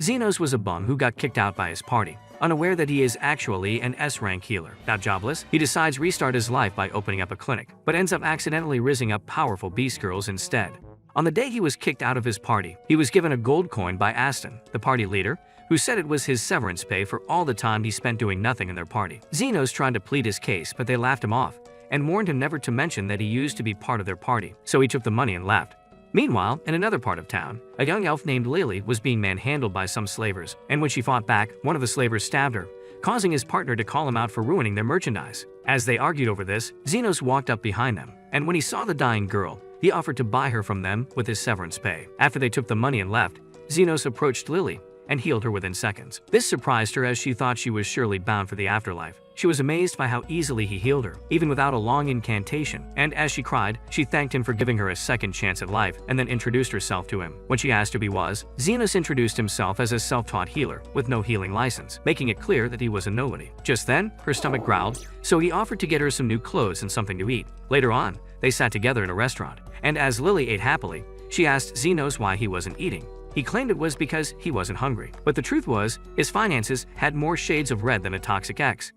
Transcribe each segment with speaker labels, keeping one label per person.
Speaker 1: Xenos was a bum who got kicked out by his party, unaware that he is actually an S-rank healer. Now jobless, he decides restart his life by opening up a clinic, but ends up accidentally rizzing up powerful beast girls instead. On the day he was kicked out of his party, he was given a gold coin by Aston, the party leader, who said it was his severance pay for all the time he spent doing nothing in their party. Xenos tried to plead his case, but they laughed him off and warned him never to mention that he used to be part of their party, so he took the money and left. Meanwhile, in another part of town, a young elf named Lily was being manhandled by some slavers, and when she fought back, one of the slavers stabbed her, causing his partner to call him out for ruining their merchandise. As they argued over this, Xenos walked up behind them, and when he saw the dying girl, he offered to buy her from them with his severance pay. After they took the money and left, Xenos approached Lily and healed her within seconds. This surprised her as she thought she was surely bound for the afterlife. She was amazed by how easily he healed her, even without a long incantation, and as she cried, she thanked him for giving her a second chance at life and then introduced herself to him. When she asked who he was, Xenos introduced himself as a self-taught healer with no healing license, making it clear that he was a nobody. Just then, her stomach growled, so he offered to get her some new clothes and something to eat. Later on, they sat together in a restaurant, and as Lily ate happily, she asked Xenos why he wasn't eating. He claimed it was because he wasn't hungry, but the truth was, his finances had more shades of red than a toxic ex.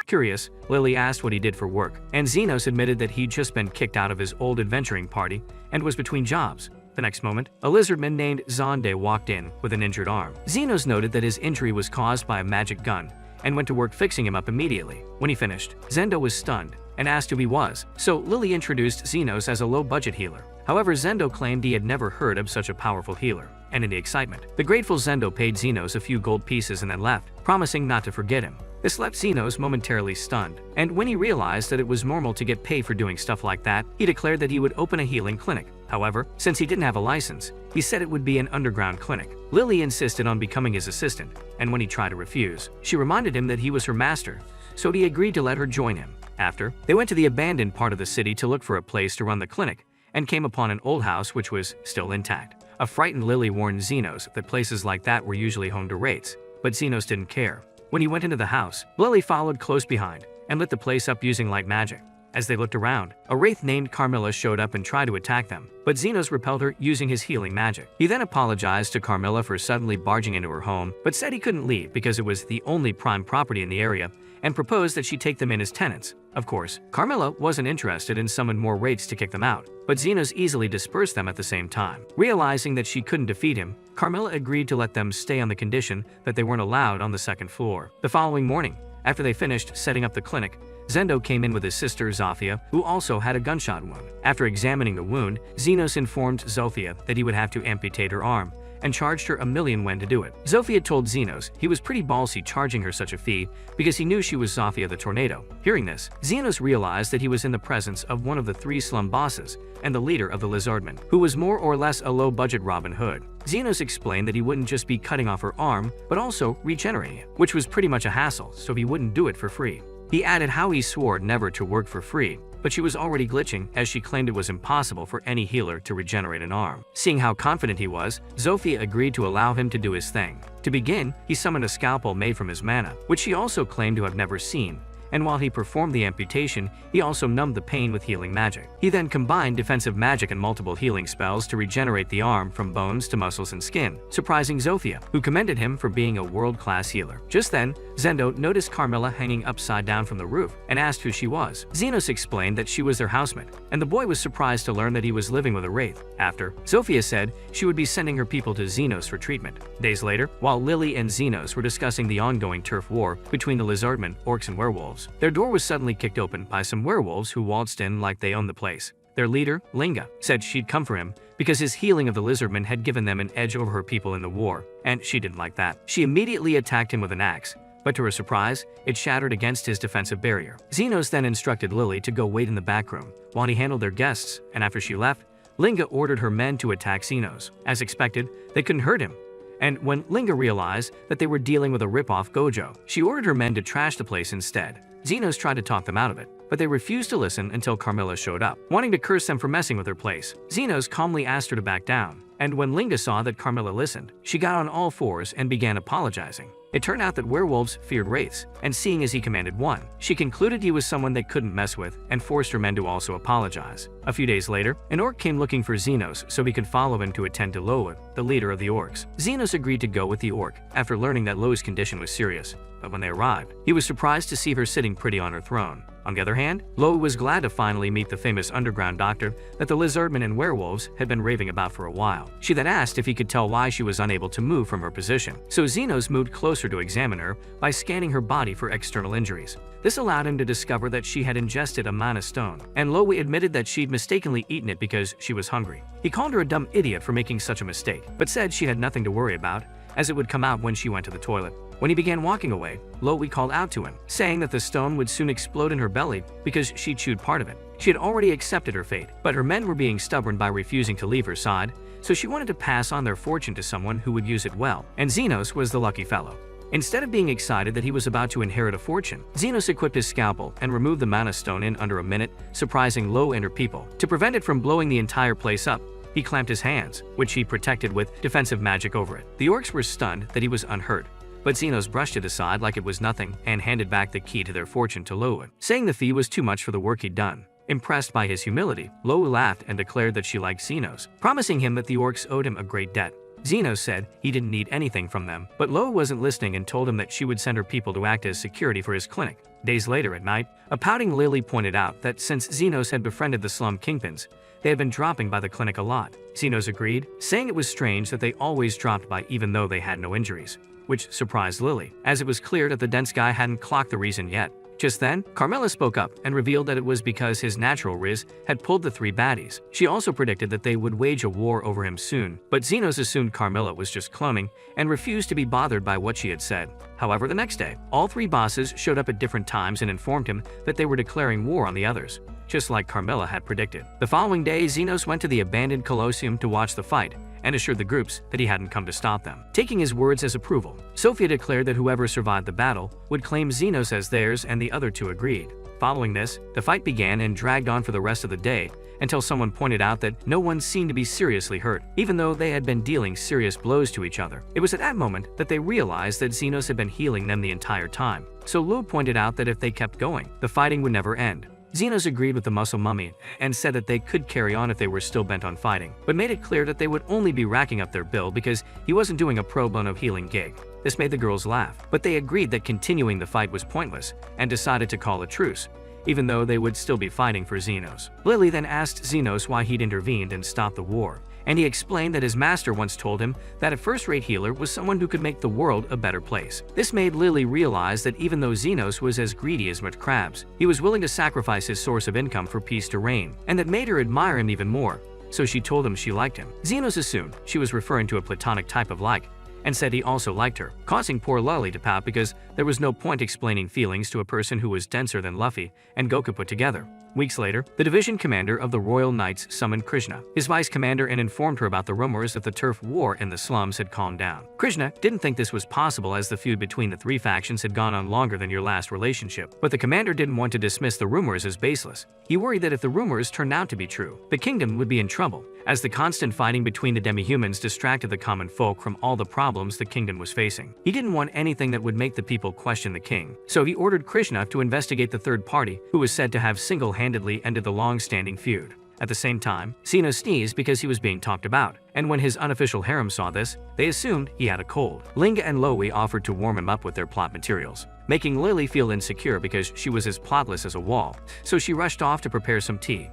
Speaker 1: Curious, Lily asked what he did for work, and Xenos admitted that he'd just been kicked out of his old adventuring party and was between jobs. The next moment, a lizardman named Zonde walked in with an injured arm. Xenos noted that his injury was caused by a magic gun and went to work fixing him up immediately. When he finished, Zendo was stunned and asked who he was, so Lily introduced Xenos as a low-budget healer. However, Zendo claimed he had never heard of such a powerful healer, and in the excitement, the grateful Zendo paid Xenos a few gold pieces and then left, promising not to forget him. This left Xenos momentarily stunned, and when he realized that it was normal to get paid for doing stuff like that, he declared that he would open a healing clinic. However, since he didn't have a license, he said it would be an underground clinic. Lily insisted on becoming his assistant, and when he tried to refuse, she reminded him that he was her master, so he agreed to let her join him. After, they went to the abandoned part of the city to look for a place to run the clinic, and came upon an old house which was still intact. A frightened Lily warned Xenos that places like that were usually home to wraiths, but Xenos didn't care. When he went into the house, Lily followed close behind and lit the place up using light magic. As they looked around, a wraith named Carmilla showed up and tried to attack them, but Xenos repelled her using his healing magic. He then apologized to Carmilla for suddenly barging into her home, but said he couldn't leave because it was the only prime property in the area, and proposed that she take them in as tenants. Of course, Carmilla wasn't interested and summoned more wraiths to kick them out, but Xenos easily dispersed them at the same time. Realizing that she couldn't defeat him, Carmilla agreed to let them stay on the condition that they weren't allowed on the second floor. The following morning, after they finished setting up the clinic, Zendo came in with his sister Zofia, who also had a gunshot wound. After examining the wound, Xenos informed Zofia that he would have to amputate her arm, and charged her 1,000,000 yen to do it. Zofia told Xenos he was pretty ballsy charging her such a fee because he knew she was Zofia the Tornado. Hearing this, Xenos realized that he was in the presence of one of the 3 slum bosses and the leader of the Lizardmen, who was more or less a low-budget Robin Hood. Xenos explained that he wouldn't just be cutting off her arm, but also regenerating it, which was pretty much a hassle, so he wouldn't do it for free. He added how he swore never to work for free, but she was already glitching as she claimed it was impossible for any healer to regenerate an arm. Seeing how confident he was, Zofia agreed to allow him to do his thing. To begin, he summoned a scalpel made from his mana, which she also claimed to have never seen, and while he performed the amputation, he also numbed the pain with healing magic. He then combined defensive magic and multiple healing spells to regenerate the arm from bones to muscles and skin, surprising Zofia, who commended him for being a world-class healer. Just then, Zendo noticed Carmilla hanging upside down from the roof and asked who she was. Xenos explained that she was their housemate, and the boy was surprised to learn that he was living with a wraith. After, Zofia said she would be sending her people to Xenos for treatment. Days later, while Lily and Xenos were discussing the ongoing turf war between the Lizardmen, orcs, and werewolves, their door was suddenly kicked open by some werewolves who waltzed in like they owned the place. Their leader, Linga, said she'd come for him because his healing of the Lizardmen had given them an edge over her people in the war, and she didn't like that. She immediately attacked him with an axe, but to her surprise, it shattered against his defensive barrier. Xenos then instructed Lily to go wait in the back room while he handled their guests, and after she left, Linga ordered her men to attack Xenos. As expected, they couldn't hurt him. And when Linga realized that they were dealing with a rip-off Gojo, she ordered her men to trash the place instead. Xenos tried to talk them out of it, but they refused to listen until Carmilla showed up, wanting to curse them for messing with her place. Xenos calmly asked her to back down, and when Linga saw that Carmilla listened, she got on all fours and began apologizing. It turned out that werewolves feared wraiths, and seeing as he commanded one, she concluded he was someone they couldn't mess with and forced her men to also apologize. A few days later, an orc came looking for Xenos so he could follow him to attend to Loa, the leader of the orcs. Xenos agreed to go with the orc after learning that Loa's condition was serious, but when they arrived, he was surprised to see her sitting pretty on her throne. On the other hand, Loa was glad to finally meet the famous underground doctor that the lizardmen and werewolves had been raving about for a while. She then asked if he could tell why she was unable to move from her position, so Xenos moved closer to examine her by scanning her body for external injuries. This allowed him to discover that she had ingested a mana stone, and Loa admitted that she'd mistakenly eaten it because she was hungry. He called her a dumb idiot for making such a mistake, but said she had nothing to worry about, as it would come out when she went to the toilet. When he began walking away, Loa called out to him, saying that the stone would soon explode in her belly because she chewed part of it. She had already accepted her fate, but her men were being stubborn by refusing to leave her side, so she wanted to pass on their fortune to someone who would use it well, and Xenos was the lucky fellow. Instead of being excited that he was about to inherit a fortune, Xenos equipped his scalpel and removed the mana stone in under a minute, surprising Loa and her people. To prevent it from blowing the entire place up, he clamped his hands, which he protected with defensive magic over it. The orcs were stunned that he was unhurt, but Xenos brushed it aside like it was nothing and handed back the key to their fortune to Loa, saying the fee was too much for the work he'd done. Impressed by his humility, Loa laughed and declared that she liked Xenos, promising him that the orcs owed him a great debt. Xenos said he didn't need anything from them, but Loa wasn't listening and told him that she would send her people to act as security for his clinic. Days later at night, a pouting Lily pointed out that since Xenos had befriended the slum kingpins, they had been dropping by the clinic a lot. Xenos agreed, saying it was strange that they always dropped by even though they had no injuries, which surprised Lily, as it was clear that the dense guy hadn't clocked the reason yet. Just then, Carmilla spoke up and revealed that it was because his natural Riz had pulled the three baddies. She also predicted that they would wage a war over him soon, but Xenos assumed Carmilla was just cloning and refused to be bothered by what she had said. However, the next day, all three bosses showed up at different times and informed him that they were declaring war on the others, just like Carmilla had predicted. The following day, Xenos went to the abandoned Colosseum to watch the fight and assured the groups that he hadn't come to stop them. Taking his words as approval, Sophia declared that whoever survived the battle would claim Xenos as theirs, and the other two agreed. Following this, the fight began and dragged on for the rest of the day until someone pointed out that no one seemed to be seriously hurt, even though they had been dealing serious blows to each other. It was at that moment that they realized that Xenos had been healing them the entire time. So Lu pointed out that if they kept going, the fighting would never end. Xenos agreed with the muscle mummy and said that they could carry on if they were still bent on fighting, but made it clear that they would only be racking up their bill because he wasn't doing a pro bono healing gig. This made the girls laugh, but they agreed that continuing the fight was pointless and decided to call a truce, even though they would still be fighting for Xenos. Lily then asked Xenos why he'd intervened and stopped the war, and he explained that his master once told him that a first-rate healer was someone who could make the world a better place. This made Lily realize that even though Xenos was as greedy as much crabs, he was willing to sacrifice his source of income for peace to reign, and that made her admire him even more, so she told him she liked him. Xenos assumed she was referring to a platonic type of like, and said he also liked her, causing poor Lily to pout because there was no point explaining feelings to a person who was denser than Luffy and Goku put together. Weeks later, the division commander of the Royal Knights summoned Krishna, his vice commander, and informed her about the rumors that the turf war in the slums had calmed down. Krishna didn't think this was possible as the feud between the three factions had gone on longer than your last relationship, but the commander didn't want to dismiss the rumors as baseless. He worried that if the rumors turned out to be true, the kingdom would be in trouble, as the constant fighting between the demi-humans distracted the common folk from all the problems the kingdom was facing. He didn't want anything that would make the people question the king, so he ordered Krishna to investigate the third party, who was said to have single-handedly ended the long-standing feud. At the same time, Xenos sneezed because he was being talked about, and when his unofficial harem saw this, they assumed he had a cold. Linga and Lowy offered to warm him up with their plot materials, making Lily feel insecure because she was as plotless as a wall, so she rushed off to prepare some tea.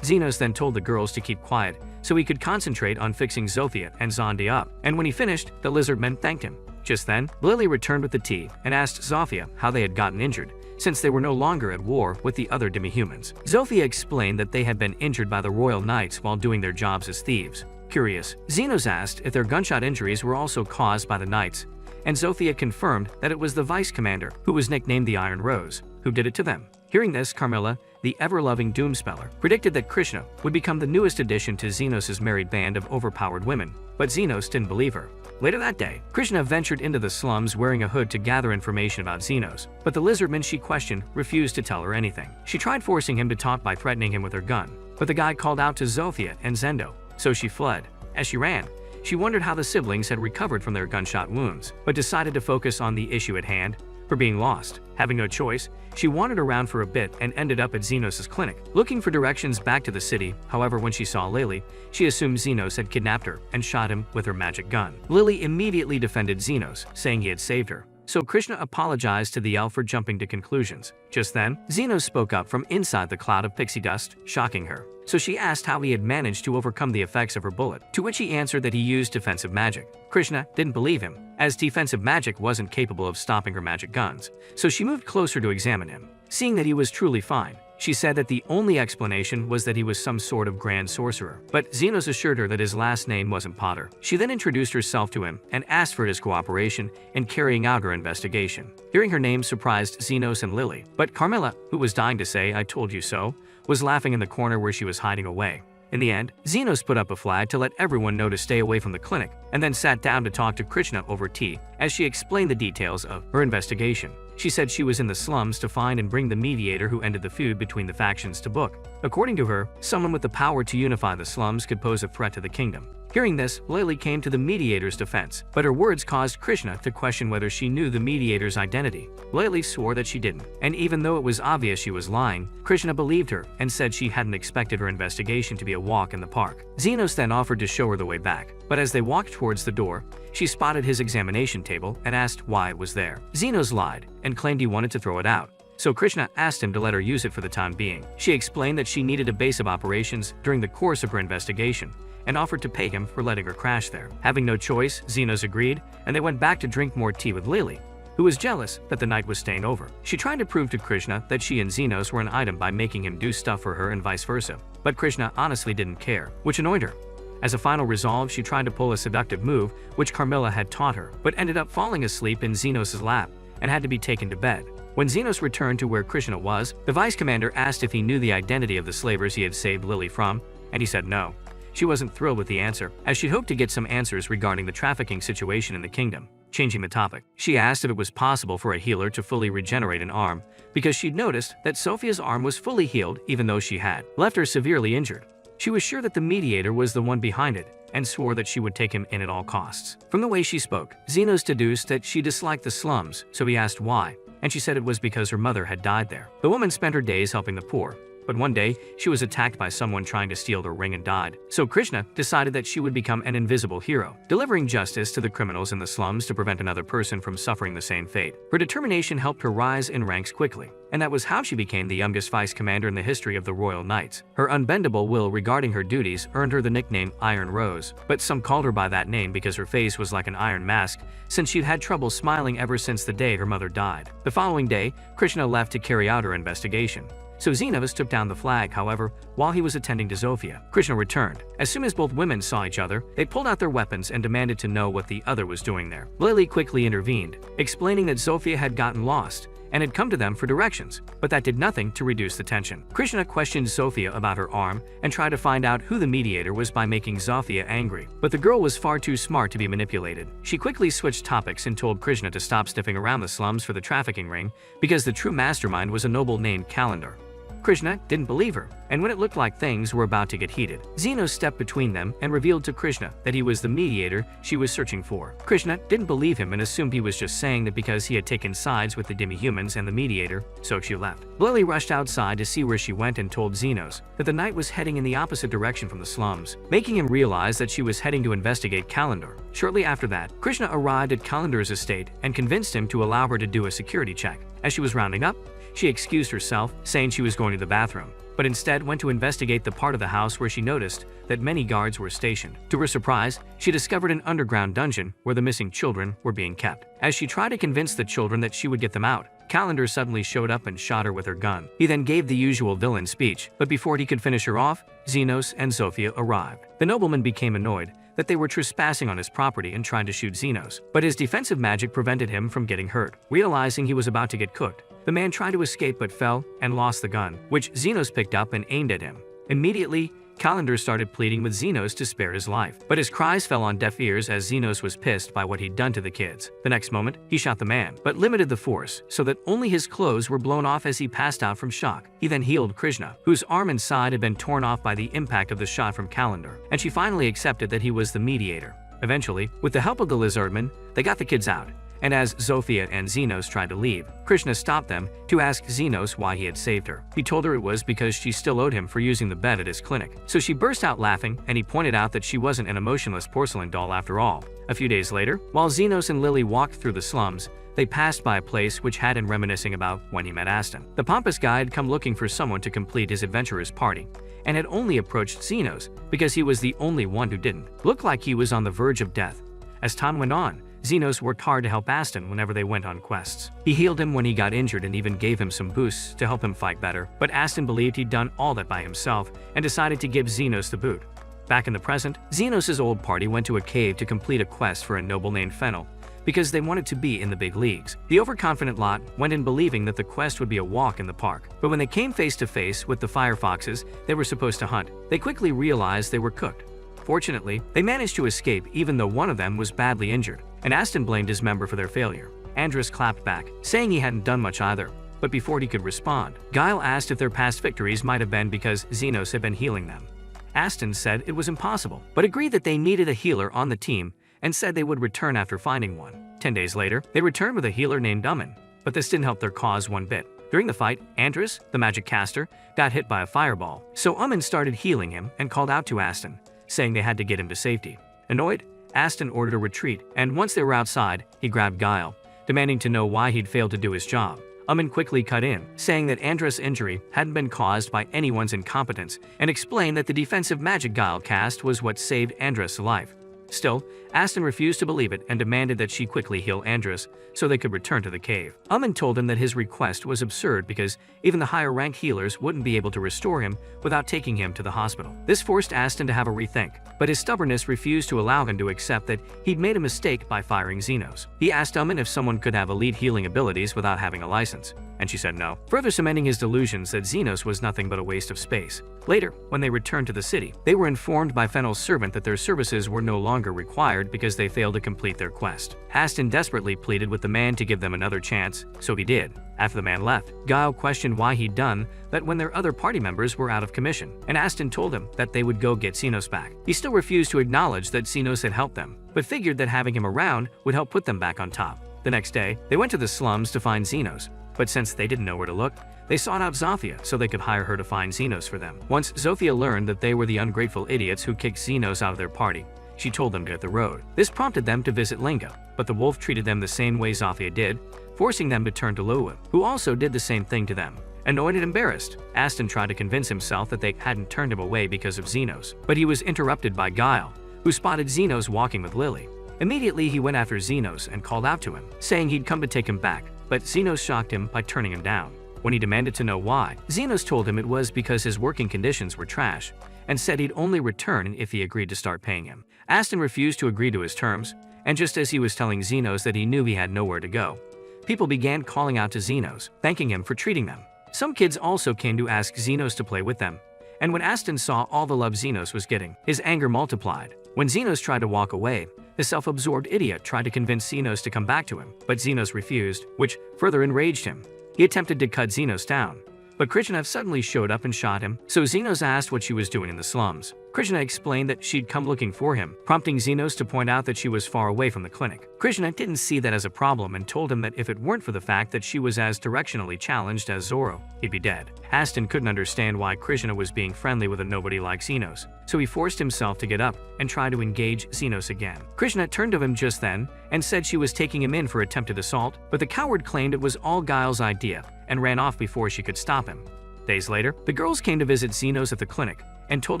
Speaker 1: Xenos then told the girls to keep quiet so he could concentrate on fixing Zofia and Zondi up, and when he finished, the lizardmen thanked him. Just then, Lily returned with the tea and asked Zofia how they had gotten injured, since they were no longer at war with the other demi-humans. Zofia explained that they had been injured by the Royal Knights while doing their jobs as thieves. Curious, Xenos asked if their gunshot injuries were also caused by the Knights, and Zofia confirmed that it was the Vice Commander, who was nicknamed the Iron Rose, who did it to them. Hearing this, Carmilla, the ever-loving Doomspeller, predicted that Krishna would become the newest addition to Xenos' married band of overpowered women, but Xenos didn't believe her. Later that day, Krishna ventured into the slums wearing a hood to gather information about Xenos, but the lizardman she questioned refused to tell her anything. She tried forcing him to talk by threatening him with her gun, but the guy called out to Zofia and Zendo, so she fled. As she ran, She wondered how the siblings had recovered from their gunshot wounds, but decided to focus on the issue at hand, for being lost. Having no choice, she wandered around for a bit and ended up at Xenos' clinic, looking for directions back to the city. However, when she saw Lily, she assumed Xenos had kidnapped her and shot him with her magic gun. Lily immediately defended Xenos, saying he had saved her. So Krishna apologized to the elf for jumping to conclusions. Just then, Xenos spoke up from inside the cloud of pixie dust, shocking her. So she asked how he had managed to overcome the effects of her bullet, to which he answered that he used defensive magic. Krishna didn't believe him, as defensive magic wasn't capable of stopping her magic guns, so she moved closer to examine him. Seeing that he was truly fine, she said that the only explanation was that he was some sort of grand sorcerer, but Xenos assured her that his last name wasn't Potter. She then introduced herself to him and asked for his cooperation in carrying out her investigation. Hearing her name surprised Xenos and Lily, but Carmilla, who was dying to say "I told you so," was laughing in the corner where she was hiding away. In the end, Xenos put up a flag to let everyone know to stay away from the clinic, and then sat down to talk to Krishna over tea as she explained the details of her investigation. She said she was in the slums to find and bring the mediator who ended the feud between the factions to book. According to her, someone with the power to unify the slums could pose a threat to the kingdom. Hearing this, Lily came to the mediator's defense, but her words caused Krishna to question whether she knew the mediator's identity. Lily swore that she didn't, and even though it was obvious she was lying, Krishna believed her and said she hadn't expected her investigation to be a walk in the park. Xenos then offered to show her the way back, but as they walked towards the door, she spotted his examination table and asked why it was there. Xenos lied and claimed he wanted to throw it out. So Krishna asked him to let her use it for the time being. She explained that she needed a base of operations during the course of her investigation, and offered to pay him for letting her crash there. Having no choice, Xenos agreed, and they went back to drink more tea with Lily, who was jealous that the night was staying over. She tried to prove to Krishna that she and Xenos were an item by making him do stuff for her and vice versa, but Krishna honestly didn't care, which annoyed her. As a final resolve, she tried to pull a seductive move, which Carmilla had taught her, but ended up falling asleep in Xenos' lap and had to be taken to bed. When Xenos returned to where Krishna was, the vice commander asked if he knew the identity of the slavers he had saved Lily from, and he said no. She wasn't thrilled with the answer, as she'd hoped to get some answers regarding the trafficking situation in the kingdom. Changing the topic, she asked if it was possible for a healer to fully regenerate an arm, because she'd noticed that Sophia's arm was fully healed even though she had left her severely injured. She was sure that the mediator was the one behind it, and swore that she would take him in at all costs. From the way she spoke, Xenos deduced that she disliked the slums, so he asked why, and she said it was because her mother had died there. The woman spent her days helping the poor, but one day, she was attacked by someone trying to steal their ring and died. So Krishna decided that she would become an invisible hero, delivering justice to the criminals in the slums to prevent another person from suffering the same fate. Her determination helped her rise in ranks quickly, and that was how she became the youngest vice commander in the history of the Royal Knights. Her unbendable will regarding her duties earned her the nickname Iron Rose, but some called her by that name because her face was like an iron mask, since she'd had trouble smiling ever since the day her mother died. The following day, Krishna left to carry out her investigation. So Xenos took down the flag. However, while he was attending to Zofia, Krishna returned. As soon as both women saw each other, they pulled out their weapons and demanded to know what the other was doing there. Lily quickly intervened, explaining that Zofia had gotten lost and had come to them for directions, but that did nothing to reduce the tension. Krishna questioned Zofia about her arm and tried to find out who the mediator was by making Zofia angry, but the girl was far too smart to be manipulated. She quickly switched topics and told Krishna to stop sniffing around the slums for the trafficking ring because the true mastermind was a noble named Calendar. Krishna didn't believe her, and when it looked like things were about to get heated, Xenos stepped between them and revealed to Krishna that he was the mediator she was searching for. Krishna didn't believe him and assumed he was just saying that because he had taken sides with the demi-humans and the mediator, so she left. Lily rushed outside to see where she went and told Xenos that the knight was heading in the opposite direction from the slums, making him realize that she was heading to investigate Calendar. Shortly after that, Krishna arrived at Calendar's estate and convinced him to allow her to do a security check. As she was rounding up, she excused herself, saying she was going to the bathroom, but instead went to investigate the part of the house where she noticed that many guards were stationed. To her surprise, she discovered an underground dungeon where the missing children were being kept. As she tried to convince the children that she would get them out, Calendar suddenly showed up and shot her with her gun. He then gave the usual villain speech, but before he could finish her off, Xenos and Zofia arrived. The nobleman became annoyed that they were trespassing on his property and tried to shoot Xenos, but his defensive magic prevented him from getting hurt. Realizing he was about to get cooked, the man tried to escape but fell and lost the gun, which Xenos picked up and aimed at him. Immediately, Calendar started pleading with Xenos to spare his life, but his cries fell on deaf ears as Xenos was pissed by what he'd done to the kids. The next moment, he shot the man, but limited the force so that only his clothes were blown off as he passed out from shock. He then healed Krishna, whose arm and side had been torn off by the impact of the shot from Calendar, and she finally accepted that he was the mediator. Eventually, with the help of the lizardmen, they got the kids out. And as Zofia and Xenos tried to leave, Krishna stopped them to ask Xenos why he had saved her. He told her it was because she still owed him for using the bed at his clinic. So she burst out laughing, and he pointed out that she wasn't an emotionless porcelain doll after all. A few days later, while Xenos and Lily walked through the slums, they passed by a place which had him reminiscing about when he met Aston. The pompous guy had come looking for someone to complete his adventurer's party, and had only approached Xenos because he was the only one who didn't. Looked like he was on the verge of death. As time went on, Xenos worked hard to help Aston whenever they went on quests. He healed him when he got injured and even gave him some boosts to help him fight better, but Aston believed he'd done all that by himself and decided to give Xenos the boot. Back in the present, Xenos' old party went to a cave to complete a quest for a noble named Fennel, because they wanted to be in the big leagues. The overconfident lot went in believing that the quest would be a walk in the park, but when they came face to face with the firefoxes they were supposed to hunt, they quickly realized they were cooked. Fortunately, they managed to escape even though one of them was badly injured, and Aston blamed his member for their failure. Andrus clapped back, saying he hadn't done much either. But before he could respond, Guile asked if their past victories might have been because Xenos had been healing them. Aston said it was impossible, but agreed that they needed a healer on the team and said they would return after finding one. 10 days later, they returned with a healer named Ummin, but this didn't help their cause one bit. During the fight, Andrus, the magic caster, got hit by a fireball, so Ummin started healing him and called out to Aston, saying they had to get him to safety. Annoyed, Aston ordered a retreat, and once they were outside, he grabbed Guile, demanding to know why he'd failed to do his job. Ummin quickly cut in, saying that Andrus' injury hadn't been caused by anyone's incompetence, and explained that the defensive magic Guile cast was what saved Andrus' life. Still, Aston refused to believe it and demanded that she quickly heal Andrus so they could return to the cave. Ummin told him that his request was absurd because even the higher-rank healers wouldn't be able to restore him without taking him to the hospital. This forced Aston to have a rethink, but his stubbornness refused to allow him to accept that he'd made a mistake by firing Xenos. He asked Ummin if someone could have elite healing abilities without having a license, and she said no, further cementing his delusions that Xenos was nothing but a waste of space. Later, when they returned to the city, they were informed by Fennel's servant that their services were no longer required because they failed to complete their quest. Aston desperately pleaded with the man to give them another chance, so he did. After the man left, Guile questioned why he'd done that when their other party members were out of commission, and Aston told him that they would go get Xenos back. He still refused to acknowledge that Xenos had helped them, but figured that having him around would help put them back on top. The next day, they went to the slums to find Xenos, but since they didn't know where to look, they sought out Zofia so they could hire her to find Xenos for them. Once Zofia learned that they were the ungrateful idiots who kicked Xenos out of their party, she told them to hit the road. This prompted them to visit Linga, but the wolf treated them the same way Zofia did, forcing them to turn to Lua, who also did the same thing to them. Annoyed and embarrassed, Aston tried to convince himself that they hadn't turned him away because of Xenos, but he was interrupted by Guile, who spotted Xenos walking with Lily. Immediately, he went after Xenos and called out to him, saying he'd come to take him back, but Xenos shocked him by turning him down. When he demanded to know why, Xenos told him it was because his working conditions were trash, and said he'd only return if he agreed to start paying him. Aston refused to agree to his terms, and just as he was telling Xenos that he knew he had nowhere to go, people began calling out to Xenos, thanking him for treating them. Some kids also came to ask Xenos to play with them, and when Aston saw all the love Xenos was getting, his anger multiplied. When Xenos tried to walk away, the self-absorbed idiot tried to convince Xenos to come back to him, but Xenos refused, which further enraged him. He attempted to cut Xenos down, but Krishna suddenly showed up and shot him, so Xenos asked what she was doing in the slums. Krishna explained that she'd come looking for him, prompting Xenos to point out that she was far away from the clinic. Krishna didn't see that as a problem and told him that if it weren't for the fact that she was as directionally challenged as Zoro, he'd be dead. Aston couldn't understand why Krishna was being friendly with a nobody like Xenos, so he forced himself to get up and try to engage Xenos again. Krishna turned to him just then and said she was taking him in for attempted assault, but the coward claimed it was all Guile's idea and ran off before she could stop him. Days later, the girls came to visit Xenos at the clinic and told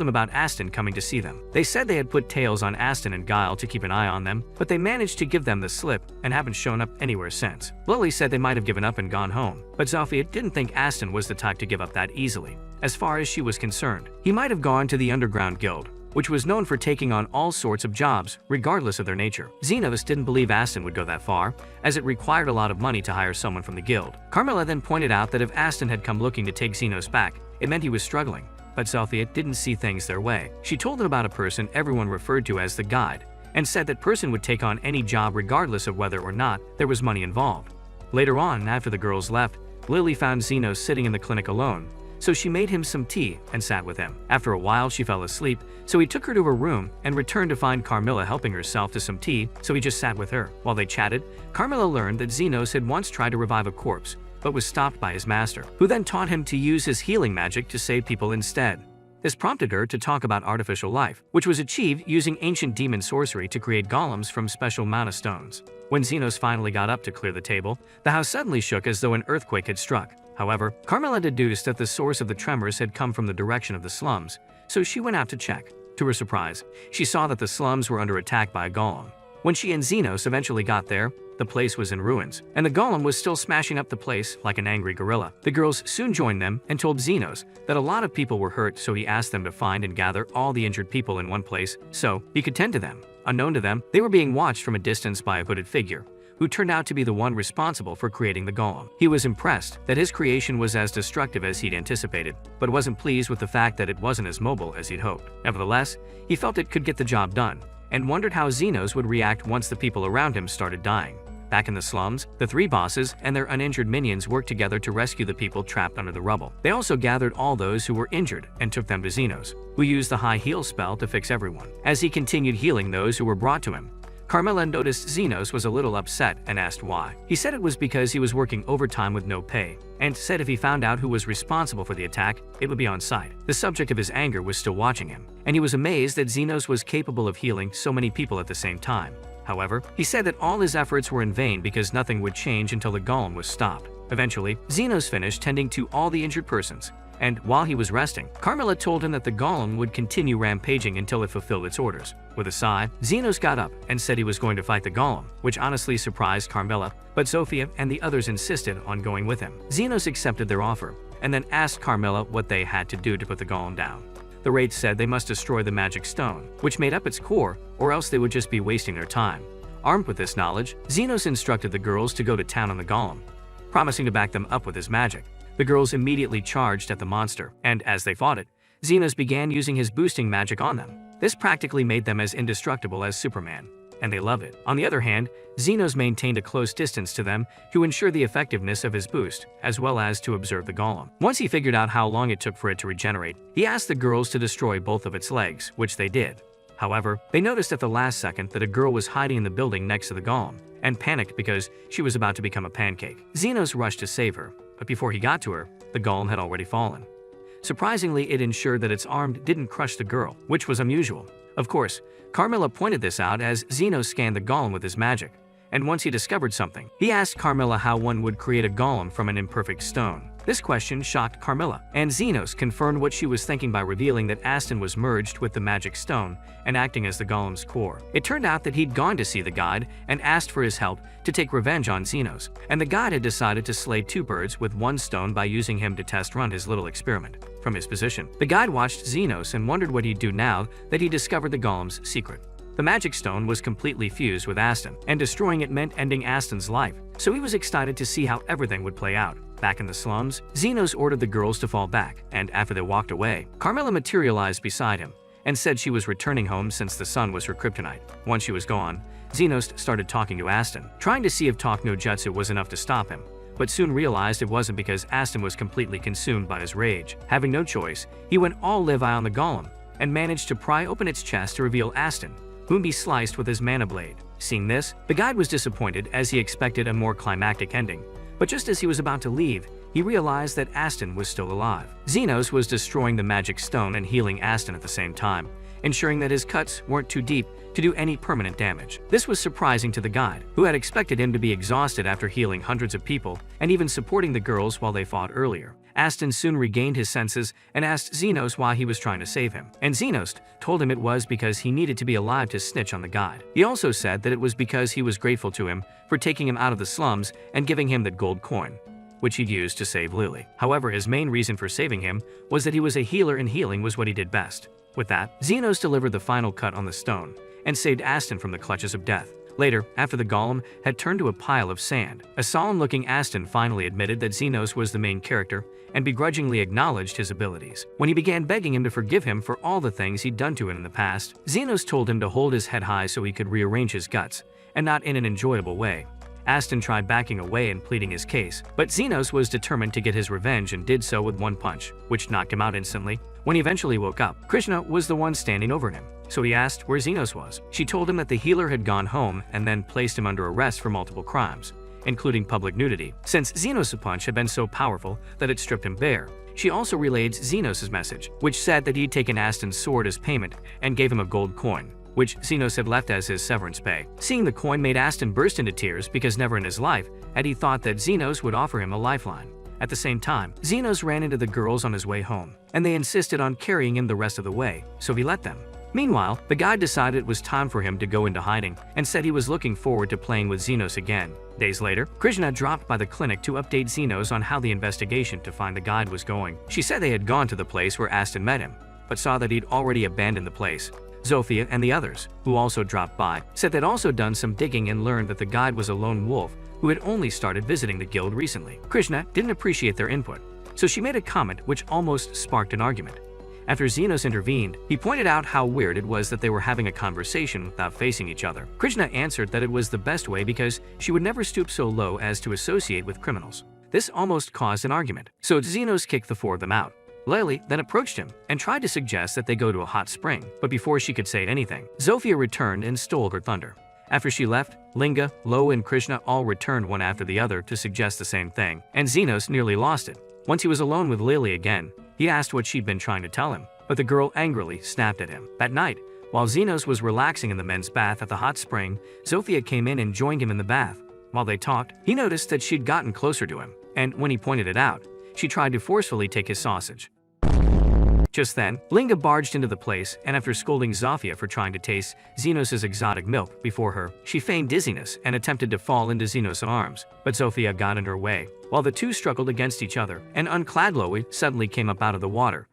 Speaker 1: him about Aston coming to see them. They said they had put tails on Aston and Guile to keep an eye on them, but they managed to give them the slip and haven't shown up anywhere since. Lily said they might have given up and gone home, but Zofia didn't think Aston was the type to give up that easily. As far as she was concerned, he might have gone to the Underground Guild, which was known for taking on all sorts of jobs, regardless of their nature. Xenos didn't believe Aston would go that far, as it required a lot of money to hire someone from the guild. Carmilla then pointed out that if Aston had come looking to take Xenos back, it meant he was struggling. But Zofia didn't see things their way. She told them about a person everyone referred to as the Guide, and said that person would take on any job regardless of whether or not there was money involved. Later on, after the girls left, Lily found Xenos sitting in the clinic alone, so she made him some tea and sat with him. After a while, she fell asleep, so he took her to her room and returned to find Carmilla helping herself to some tea, so he just sat with her. While they chatted, Carmilla learned that Xenos had once tried to revive a corpse, but was stopped by his master, who then taught him to use his healing magic to save people instead. This prompted her to talk about artificial life, which was achieved using ancient demon sorcery to create golems from special mana stones. When Xenos finally got up to clear the table, the house suddenly shook as though an earthquake had struck. However, Carmilla deduced that the source of the tremors had come from the direction of the slums, so she went out to check. To her surprise, she saw that the slums were under attack by a golem. When she and Xenos eventually got there, the place was in ruins, and the golem was still smashing up the place like an angry gorilla. The girls soon joined them and told Xenos that a lot of people were hurt, so he asked them to find and gather all the injured people in one place so he could tend to them. Unknown to them, they were being watched from a distance by a hooded figure, who turned out to be the one responsible for creating the golem. He was impressed that his creation was as destructive as he'd anticipated, but wasn't pleased with the fact that it wasn't as mobile as he'd hoped. Nevertheless, he felt it could get the job done, and wondered how Xenos would react once the people around him started dying. Back in the slums, the three bosses and their uninjured minions worked together to rescue the people trapped under the rubble. They also gathered all those who were injured and took them to Xenos, who used the high heal spell to fix everyone. As he continued healing those who were brought to him, Carmilla noticed Xenos was a little upset and asked why. He said it was because he was working overtime with no pay, and said if he found out who was responsible for the attack, it would be on sight. The subject of his anger was still watching him, and he was amazed that Xenos was capable of healing so many people at the same time. However, he said that all his efforts were in vain because nothing would change until the golem was stopped. Eventually, Xenos finished tending to all the injured persons, and while he was resting, Carmilla told him that the golem would continue rampaging until it fulfilled its orders. With a sigh, Xenos got up and said he was going to fight the golem, which honestly surprised Carmilla, but Sophia and the others insisted on going with him. Xenos accepted their offer, and then asked Carmilla what they had to do to put the golem down. The wraith said they must destroy the magic stone, which made up its core, or else they would just be wasting their time. Armed with this knowledge, Xenos instructed the girls to go to town on the golem, promising to back them up with his magic. The girls immediately charged at the monster, and as they fought it, Xenos began using his boosting magic on them. This practically made them as indestructible as Superman, and they loved it. On the other hand, Xenos maintained a close distance to them to ensure the effectiveness of his boost, as well as to observe the golem. Once he figured out how long it took for it to regenerate, he asked the girls to destroy both of its legs, which they did. However, they noticed at the last second that a girl was hiding in the building next to the golem, and panicked because she was about to become a pancake. Xenos rushed to save her, but before he got to her, the golem had already fallen. Surprisingly, it ensured that its arm didn't crush the girl, which was unusual. Of course, Carmilla pointed this out as Xenos scanned the golem with his magic, and once he discovered something, he asked Carmilla how one would create a golem from an imperfect stone. This question shocked Carmilla, and Xenos confirmed what she was thinking by revealing that Aston was merged with the magic stone and acting as the golem's core. It turned out that he'd gone to see the guide and asked for his help to take revenge on Xenos, and the guide had decided to slay two birds with one stone by using him to test run his little experiment. From his position, the guide watched Xenos and wondered what he'd do now that he discovered the golem's secret. The magic stone was completely fused with Aston, and destroying it meant ending Aston's life, so he was excited to see how everything would play out. Back in the slums, Xenos ordered the girls to fall back, and after they walked away, Carmilla materialized beside him and said she was returning home since the sun was her kryptonite. Once she was gone, Xenos started talking to Aston, trying to see if talk no jutsu was enough to stop him, but soon realized it wasn't because Aston was completely consumed by his rage. Having no choice, he went all Levi on the golem and managed to pry open its chest to reveal Aston, whom he sliced with his mana blade. Seeing this, the guide was disappointed as he expected a more climactic ending, but just as he was about to leave, he realized that Aston was still alive. Xenos was destroying the magic stone and healing Aston at the same time, ensuring that his cuts weren't too deep to do any permanent damage. This was surprising to the guide, who had expected him to be exhausted after healing hundreds of people and even supporting the girls while they fought earlier. Aston soon regained his senses and asked Xenos why he was trying to save him, and Xenos told him it was because he needed to be alive to snitch on the guide. He also said that it was because he was grateful to him for taking him out of the slums and giving him that gold coin, which he'd used to save Lily. However, his main reason for saving him was that he was a healer and healing was what he did best. With that, Xenos delivered the final cut on the stone and saved Aston from the clutches of death. Later, after the golem had turned to a pile of sand, a solemn-looking Aston finally admitted that Xenos was the main character and begrudgingly acknowledged his abilities. When he began begging him to forgive him for all the things he'd done to him in the past, Xenos told him to hold his head high so he could rearrange his guts, and not in an enjoyable way. Aston tried backing away and pleading his case, but Xenos was determined to get his revenge and did so with one punch, which knocked him out instantly. When he eventually woke up, Krishna was the one standing over him, so he asked where Xenos was. She told him that the healer had gone home and then placed him under arrest for multiple crimes, including public nudity, since Xenos' punch had been so powerful that it stripped him bare. She also relayed Xenos' message, which said that he'd taken Aston's sword as payment and gave him a gold coin, which Xenos had left as his severance pay. Seeing the coin made Aston burst into tears because never in his life had he thought that Xenos would offer him a lifeline. At the same time, Xenos ran into the girls on his way home, and they insisted on carrying him the rest of the way, so he let them. Meanwhile, the guy decided it was time for him to go into hiding and said he was looking forward to playing with Xenos again. Days later, Krishna dropped by the clinic to update Xenos on how the investigation to find the guide was going. She said they had gone to the place where Aston met him, but saw that he'd already abandoned the place. Zofia and the others, who also dropped by, said they'd also done some digging and learned that the guide was a lone wolf who had only started visiting the guild recently. Krishna didn't appreciate their input, so she made a comment which almost sparked an argument. After Xenos intervened, he pointed out how weird it was that they were having a conversation without facing each other. Krishna answered that it was the best way because she would never stoop so low as to associate with criminals. This almost caused an argument, so Xenos kicked the four of them out. Lily then approached him and tried to suggest that they go to a hot spring, but before she could say anything, Zofia returned and stole her thunder. After she left, Linga, Lo, and Krishna all returned one after the other to suggest the same thing, and Xenos nearly lost it. Once he was alone with Lily again, he asked what she'd been trying to tell him, but the girl angrily snapped at him. That night, while Xenos was relaxing in the men's bath at the hot spring, Zofia came in and joined him in the bath. While they talked, he noticed that she'd gotten closer to him, and when he pointed it out, she tried to forcefully take his sausage. Just then, Linga barged into the place, and after scolding Zofia for trying to taste Xenos' exotic milk before her, she feigned dizziness and attempted to fall into Xenos' arms, but Zofia got in her way. While the two struggled against each other, an unclad Loe suddenly came up out of the water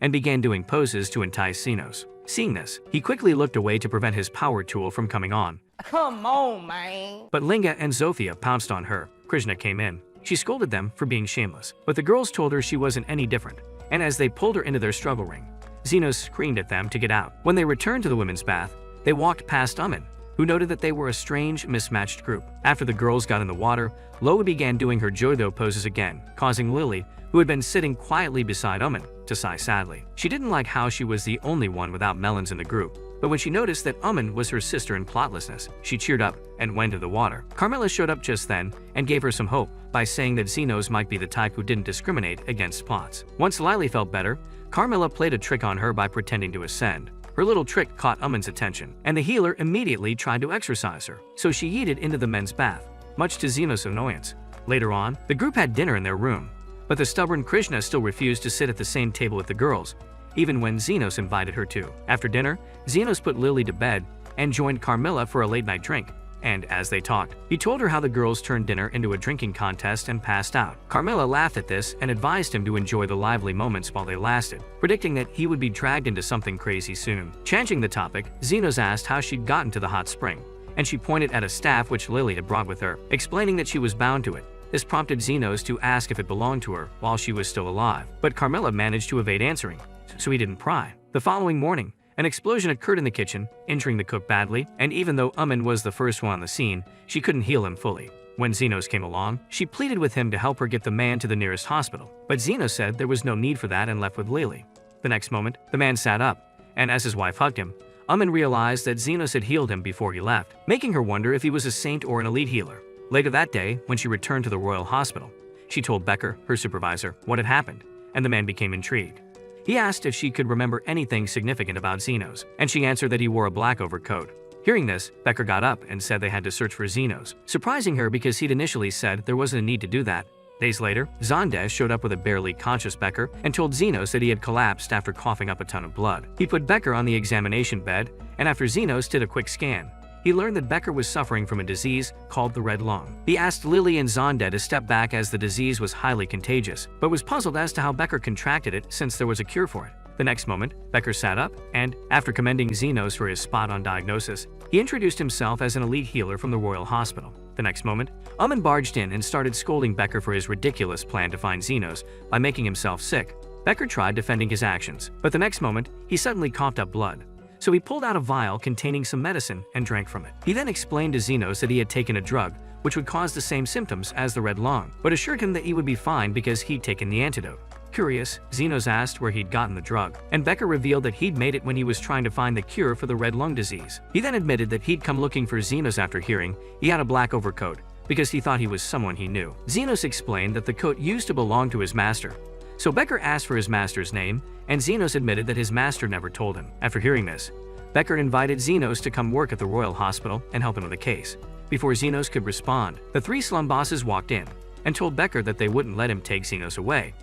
Speaker 1: and began doing poses to entice Xenos. Seeing this, he quickly looked away to prevent his power tool from coming on.
Speaker 2: Come on, man.
Speaker 1: But Linga and Zofia pounced on her. Krishna came in. She scolded them for being shameless, but the girls told her she wasn't any different, and as they pulled her into their struggle ring, Xenos screamed at them to get out. When they returned to the women's bath, they walked past Amin, who noted that they were a strange, mismatched group. After the girls got in the water, Loa began doing her judo poses again, causing Lily, who had been sitting quietly beside Amin, to sigh sadly. She didn't like how she was the only one without melons in the group, but when she noticed that Amin was her sister in plotlessness, she cheered up and went to the water. Carmilla showed up just then and gave her some hope by saying that Xenos might be the type who didn't discriminate against plots. Once Lily felt better, Carmilla played a trick on her by pretending to ascend. Her little trick caught Amin's attention, and the healer immediately tried to exorcise her, so she yeeted into the men's bath, much to Xenos' annoyance. Later on, the group had dinner in their room, but the stubborn Krishna still refused to sit at the same table with the girls, even when Xenos invited her to. After dinner, Xenos put Lily to bed and joined Carmilla for a late-night drink, and as they talked, he told her how the girls turned dinner into a drinking contest and passed out. Carmilla laughed at this and advised him to enjoy the lively moments while they lasted, predicting that he would be dragged into something crazy soon. Changing the topic, Xenos asked how she'd gotten to the hot spring, and she pointed at a staff which Lily had brought with her, explaining that she was bound to it. This prompted Xenos to ask if it belonged to her while she was still alive, but Carmilla managed to evade answering, so he didn't pry. The following morning, an explosion occurred in the kitchen, injuring the cook badly, and even though Amin was the first one on the scene, she couldn't heal him fully. When Xenos came along, she pleaded with him to help her get the man to the nearest hospital, but Xenos said there was no need for that and left with Lily. The next moment, the man sat up, and as his wife hugged him, Amin realized that Xenos had healed him before he left, making her wonder if he was a saint or an elite healer. Later that day, when she returned to the royal hospital, she told Becker, her supervisor, what had happened, and the man became intrigued. He asked if she could remember anything significant about Xenos, and she answered that he wore a black overcoat. Hearing this, Becker got up and said they had to search for Xenos, surprising her because he'd initially said there wasn't a need to do that. Days later, Zondes showed up with a barely conscious Becker and told Xenos that he had collapsed after coughing up a ton of blood. He put Becker on the examination bed, and after Xenos did a quick scan, he learned that Becker was suffering from a disease called the red lung. He asked Lily and Zonde to step back as the disease was highly contagious, but was puzzled as to how Becker contracted it since there was a cure for it. The next moment, Becker sat up, and, after commending Xenos for his spot-on diagnosis, he introduced himself as an elite healer from the Royal Hospital. The next moment, Amin barged in and started scolding Becker for his ridiculous plan to find Xenos by making himself sick. Becker tried defending his actions, but the next moment, he suddenly coughed up blood. so he pulled out a vial containing some medicine and drank from it. He then explained to Xenos that he had taken a drug which would cause the same symptoms as the red lung, but assured him that he would be fine because he'd taken the antidote. Curious, Xenos asked where he'd gotten the drug, and Becker revealed that he'd made it when he was trying to find the cure for the red lung disease. He then admitted that he'd come looking for Xenos after hearing he had a black overcoat because he thought he was someone he knew. Xenos explained that the coat used to belong to his master, so Becker asked for his master's name, and Xenos admitted that his master never told him. After hearing this, Becker invited Xenos to come work at the Royal Hospital and help him with the case. Before Xenos could respond, the three slum bosses walked in and told Becker that they wouldn't let him take Xenos away.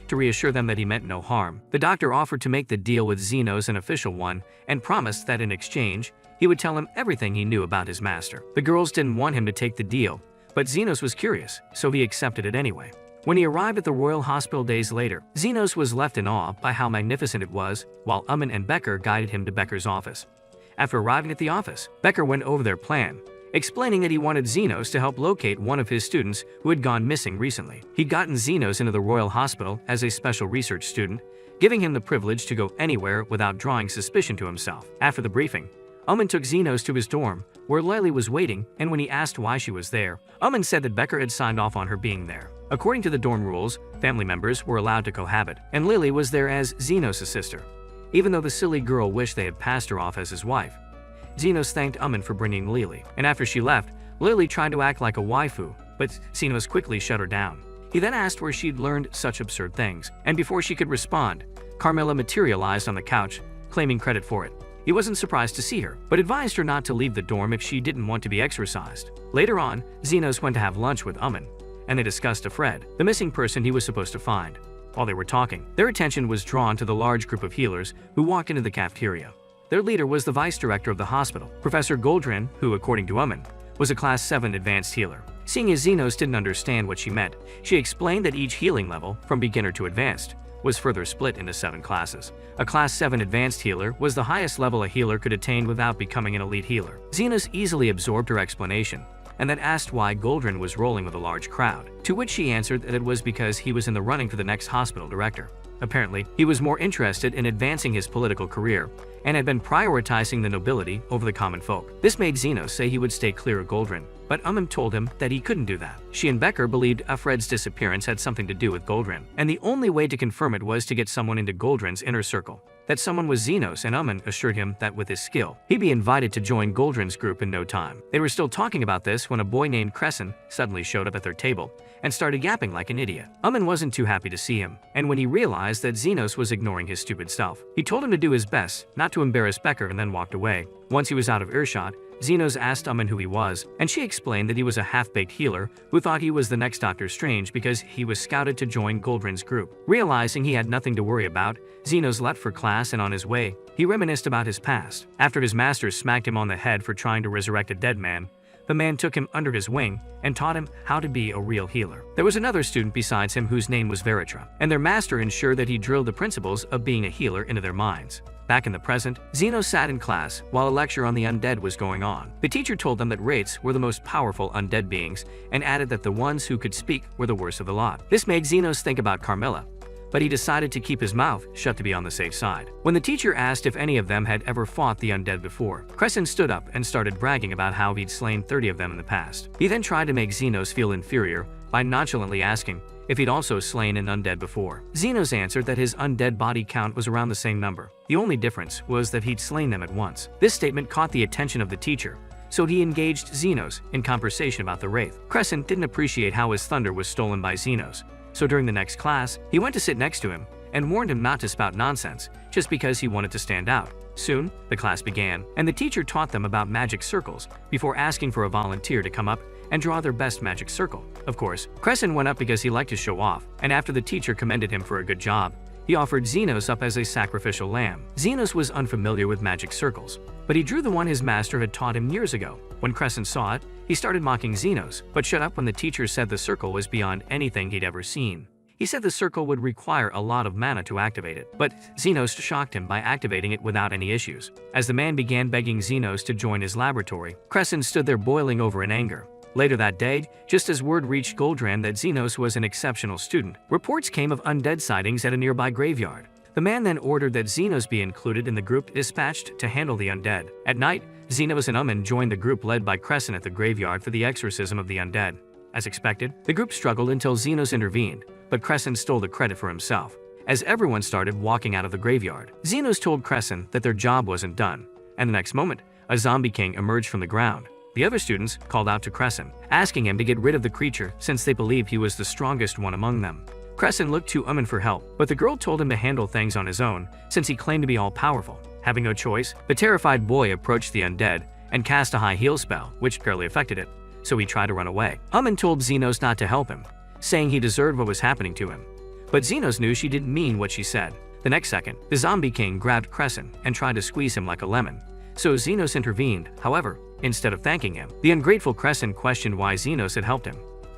Speaker 1: To reassure them that he meant no harm, the doctor offered to make the deal with Xenos an official one and promised that in exchange, he would tell him everything he knew about his master. The girls didn't want him to take the deal, but Xenos was curious, so he accepted it anyway. When he arrived at the Royal Hospital days later, Xenos was left in awe by how magnificent it was, while and Becker guided him to Becker's office. After arriving at the office, Becker went over their plan, explaining that he wanted Xenos to help locate one of his students who had gone missing recently. He'd gotten Xenos into the Royal Hospital as a special research student, giving him the privilege to go anywhere without drawing suspicion to himself. After the briefing, took Xenos to his dorm, where Lily was waiting, and when he asked why she was there, said that Becker had signed off on her being there. According to the dorm rules, family members were allowed to cohabit, and Lily was there as Xenos' sister, even though the silly girl wished they had passed her off as his wife. Xenos thanked for bringing Lily, and after she left, Lily tried to act like a waifu, but Xenos quickly shut her down. He then asked where she'd learned such absurd things, and before she could respond, Carmilla materialized on the couch, claiming credit for it. He wasn't surprised to see her, but advised her not to leave the dorm if she didn't want to be exorcised. Later on, Xenos went to have lunch with and they discussed Fred, the missing person he was supposed to find. While they were talking, their attention was drawn to the large group of healers who walked into the cafeteria. Their leader was the vice director of the hospital, Professor Goldrin, who, according to was a Class 7 advanced healer. Seeing as Xenos didn't understand what she meant, she explained that each healing level, from beginner to advanced, was further split into 7 classes. A Class 7 advanced healer was the highest level a healer could attain without becoming an elite healer. Xenos easily absorbed her explanation, and then asked why Goldrin was rolling with a large crowd, to which she answered that it was because he was in the running for the next hospital director. Apparently, he was more interested in advancing his political career and had been prioritizing the nobility over the common folk. This made Xenos say he would stay clear of Goldrin, but told him that he couldn't do that. She and Becker believed Fred's disappearance had something to do with Goldrin, and the only way to confirm it was to get someone into Goldrin's inner circle. That someone was Xenos, and assured him that with his skill, he'd be invited to join Goldrin's group in no time. They were still talking about this when a boy named Crescent suddenly showed up at their table and started yapping like an idiot. Wasn't too happy to see him, and when he realized that Xenos was ignoring his stupid self, he told him to do his best not to embarrass Becker and then walked away. Once he was out of earshot, Xenos asked who he was, and she explained that he was a half-baked healer who thought he was the next Doctor Strange because he was scouted to join Goldrin's group. Realizing he had nothing to worry about, Xenos left for class, and on his way, he reminisced about his past. After his master smacked him on the head for trying to resurrect a dead man, the man took him under his wing and taught him how to be a real healer. There was another student besides him whose name was Veritra, and their master ensured that he drilled the principles of being a healer into their minds. Back in the present, Xenos sat in class while a lecture on the undead was going on. The teacher told them that wraiths were the most powerful undead beings and added that the ones who could speak were the worst of the lot. This made Xenos think about Carmilla, but he decided to keep his mouth shut to be on the safe side. When the teacher asked if any of them had ever fought the undead before, Crescent stood up and started bragging about how he'd slain 30 of them in the past. He then tried to make Xenos feel inferior by nonchalantly asking if he'd also slain an undead before. Xenos answered that his undead body count was around the same number. The only difference was that he'd slain them at once. This statement caught the attention of the teacher, so he engaged Xenos in conversation about the wraith. Crescent didn't appreciate how his thunder was stolen by Xenos, so during the next class, he went to sit next to him and warned him not to spout nonsense just because he wanted to stand out. Soon, the class began, and the teacher taught them about magic circles before asking for a volunteer to come up and draw their best magic circle. Of course, Crescent went up because he liked to show off, and after the teacher commended him for a good job, he offered Xenos up as a sacrificial lamb. Xenos was unfamiliar with magic circles, but he drew the one his master had taught him years ago. When Crescent saw it, he started mocking Xenos, but shut up when the teacher said the circle was beyond anything he'd ever seen. He said the circle would require a lot of mana to activate it, but Xenos shocked him by activating it without any issues. As the man began begging Xenos to join his laboratory, Crescent stood there boiling over in anger. Later that day, just as word reached Goldrin that Xenos was an exceptional student, reports came of undead sightings at a nearby graveyard. The man then ordered that Xenos be included in the group dispatched to handle the undead. At night, Xenos and Uman joined the group led by Crescent at the graveyard for the exorcism of the undead. As expected, the group struggled until Xenos intervened, but Crescent stole the credit for himself. As everyone started walking out of the graveyard, Xenos told Crescent that their job wasn't done, and the next moment, a zombie king emerged from the ground. The other students called out to Crescent, asking him to get rid of the creature since they believed he was the strongest one among them. Crescent looked to Uman for help, but the girl told him to handle things on his own since he claimed to be all-powerful. Having no choice, the terrified boy approached the undead and cast a high heal spell, which barely affected it, so he tried to run away. Uman told Xenos not to help him, saying he deserved what was happening to him. But Xenos knew she didn't mean what she said. The next second, the zombie king grabbed Crescent and tried to squeeze him like a lemon. So Xenos intervened. However, instead of thanking him, the ungrateful Crescent questioned why Xenos had helped him.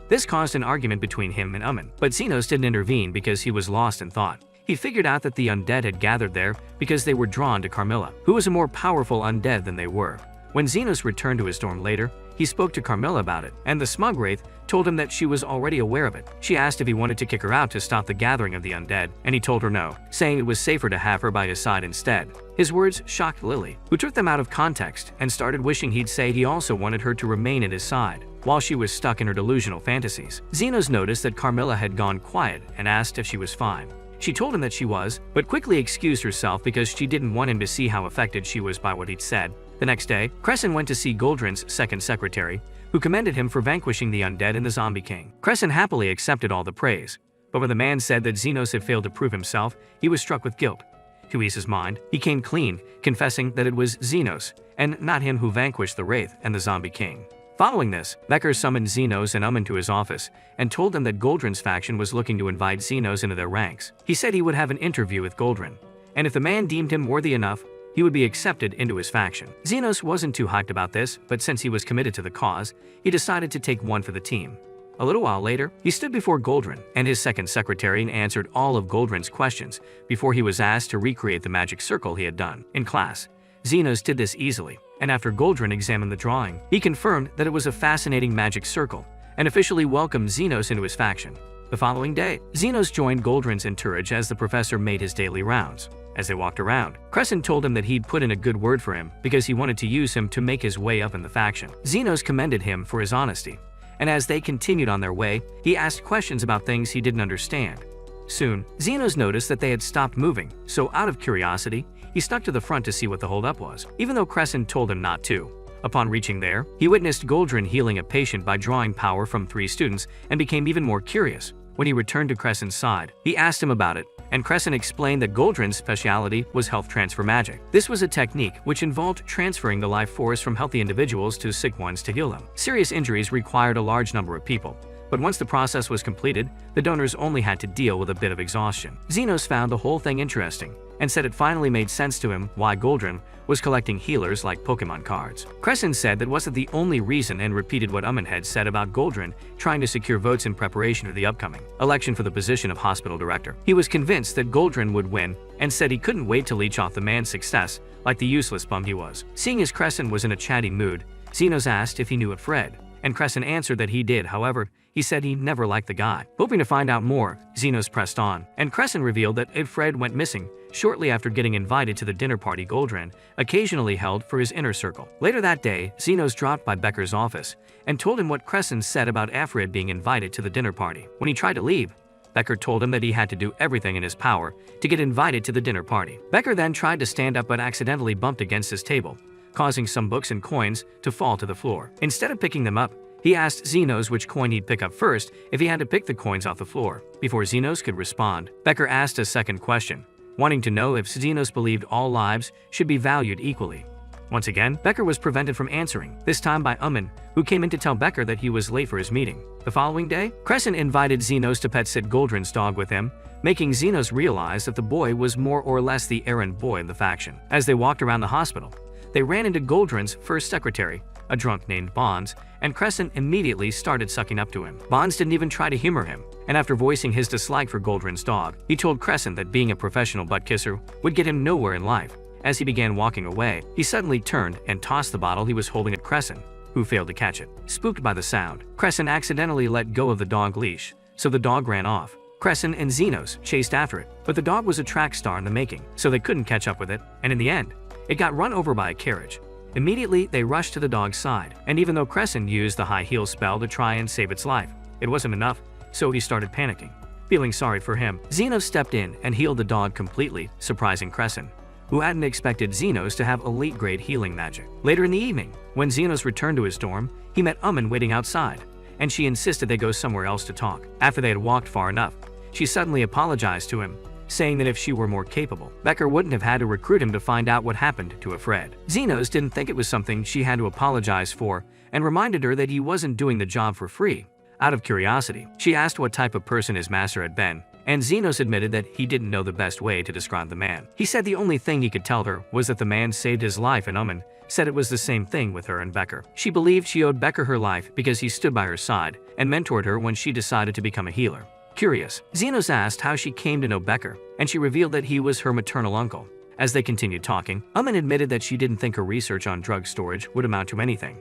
Speaker 1: This caused an argument between him and Uman, but Xenos didn't intervene because he was lost in thought. He figured out that the undead had gathered there because they were drawn to Carmilla, who was a more powerful undead than they were. When Xenos returned to his dorm later, he spoke to Carmilla about it, and the smug wraith told him that she was already aware of it. She asked if he wanted to kick her out to stop the gathering of the undead, and he told her no, saying it was safer to have her by his side instead. His words shocked Lily, who took them out of context and started wishing he'd say he also wanted her to remain at his side, while she was stuck in her delusional fantasies. Xenos noticed that Carmilla had gone quiet and asked if she was fine. She told him that she was, but quickly excused herself because she didn't want him to see how affected she was by what he'd said. The next day, Crescent went to see Goldrin's second secretary, who commended him for vanquishing the undead and the zombie king. Crescent happily accepted all the praise, but when the man said that Xenos had failed to prove himself, he was struck with guilt. To ease his mind, he came clean, confessing that it was Xenos, and not him who vanquished the wraith and the zombie king. Following this, Becker summoned Xenos and Uman to his office and told them that Goldrin's faction was looking to invite Xenos into their ranks. He said he would have an interview with Goldrin, and if the man deemed him worthy enough, he would be accepted into his faction. Xenos wasn't too hyped about this, but since he was committed to the cause, he decided to take one for the team. A little while later, he stood before Goldrin and his second secretary and answered all of Goldrin's questions before he was asked to recreate the magic circle he had done. In class, Xenos did this easily, and after Goldrin examined the drawing, he confirmed that it was a fascinating magic circle and officially welcomed Xenos into his faction. The following day, Xenos joined Goldrin's entourage as the professor made his daily rounds. As they walked around, Crescent told him that he'd put in a good word for him because he wanted to use him to make his way up in the faction. Xenos commended him for his honesty, and as they continued on their way, he asked questions about things he didn't understand. Soon, Xenos noticed that they had stopped moving, so out of curiosity, he stuck to the front to see what the holdup was, even though Crescent told him not to. Upon reaching there, he witnessed Goldrin healing a patient by drawing power from 3 students and became even more curious. When he returned to Crescent's side, he asked him about it, and Crescent explained that Goldrin's specialty was health transfer magic. This was a technique which involved transferring the life force from healthy individuals to sick ones to heal them. Serious injuries required a large number of people, but once the process was completed, the donors only had to deal with a bit of exhaustion. Xenos found the whole thing interesting and said it finally made sense to him why Goldrin was collecting healers like Pokemon cards. Crescent said that wasn't the only reason and repeated what Uman had said about Goldrin trying to secure votes in preparation for the upcoming election for the position of hospital director. He was convinced that Goldrin would win and said he couldn't wait to leech off the man's success like the useless bum he was. Seeing as Crescent was in a chatty mood, Xenos asked if he knew of Fred, and Crescent answered that he did. However, he said he never liked the guy. Hoping to find out more, Xenos pressed on, and Crescent revealed that Fred went missing shortly after getting invited to the dinner party Goldrin occasionally held for his inner circle. Later that day, Xenos dropped by Becker's office and told him what Crescent said about Fred being invited to the dinner party. When he tried to leave, Becker told him that he had to do everything in his power to get invited to the dinner party. Becker then tried to stand up but accidentally bumped against his table, causing some books and coins to fall to the floor. Instead of picking them up, he asked Xenos which coin he'd pick up first if he had to pick the coins off the floor. Before Xenos could respond, Becker asked a second question, wanting to know if Xenos believed all lives should be valued equally. Once again, Becker was prevented from answering, this time by Uman, who came in to tell Becker that he was late for his meeting. The following day, Crescent invited Xenos to pet sit Goldrin's dog with him, making Xenos realize that the boy was more or less the errand boy of the faction. As they walked around the hospital, they ran into Goldrin's first secretary, a drunk named Bonds, and Crescent immediately started sucking up to him. Bonds didn't even try to humor him, and after voicing his dislike for Goldrin's dog, he told Crescent that being a professional butt kisser would get him nowhere in life. As he began walking away, he suddenly turned and tossed the bottle he was holding at Crescent, who failed to catch it. Spooked by the sound, Crescent accidentally let go of the dog leash, so the dog ran off. Crescent and Xenos chased after it, but the dog was a track star in the making, so they couldn't catch up with it, and in the end, it got run over by a carriage. Immediately, they rushed to the dog's side, and even though Crescent used the high heel spell to try and save its life, it wasn't enough, so he started panicking. Feeling sorry for him, Xenos stepped in and healed the dog completely, surprising Crescent, who hadn't expected Xenos to have elite-grade healing magic. Later in the evening, when Xenos returned to his dorm, he met waiting outside, and she insisted they go somewhere else to talk. After they had walked far enough, she suddenly apologized to him, saying that if she were more capable, Becker wouldn't have had to recruit him to find out what happened to a Fred. Xenos didn't think it was something she had to apologize for and reminded her that he wasn't doing the job for free. Out of curiosity, she asked what type of person his master had been, and Xenos admitted that he didn't know the best way to describe the man. He said the only thing he could tell her was that the man saved his life, and said it was the same thing with her and Becker. She believed she owed Becker her life because he stood by her side and mentored her when she decided to become a healer. Curious, Xenos asked how she came to know Becker, and she revealed that he was her maternal uncle. As they continued talking, admitted that she didn't think her research on drug storage would amount to anything,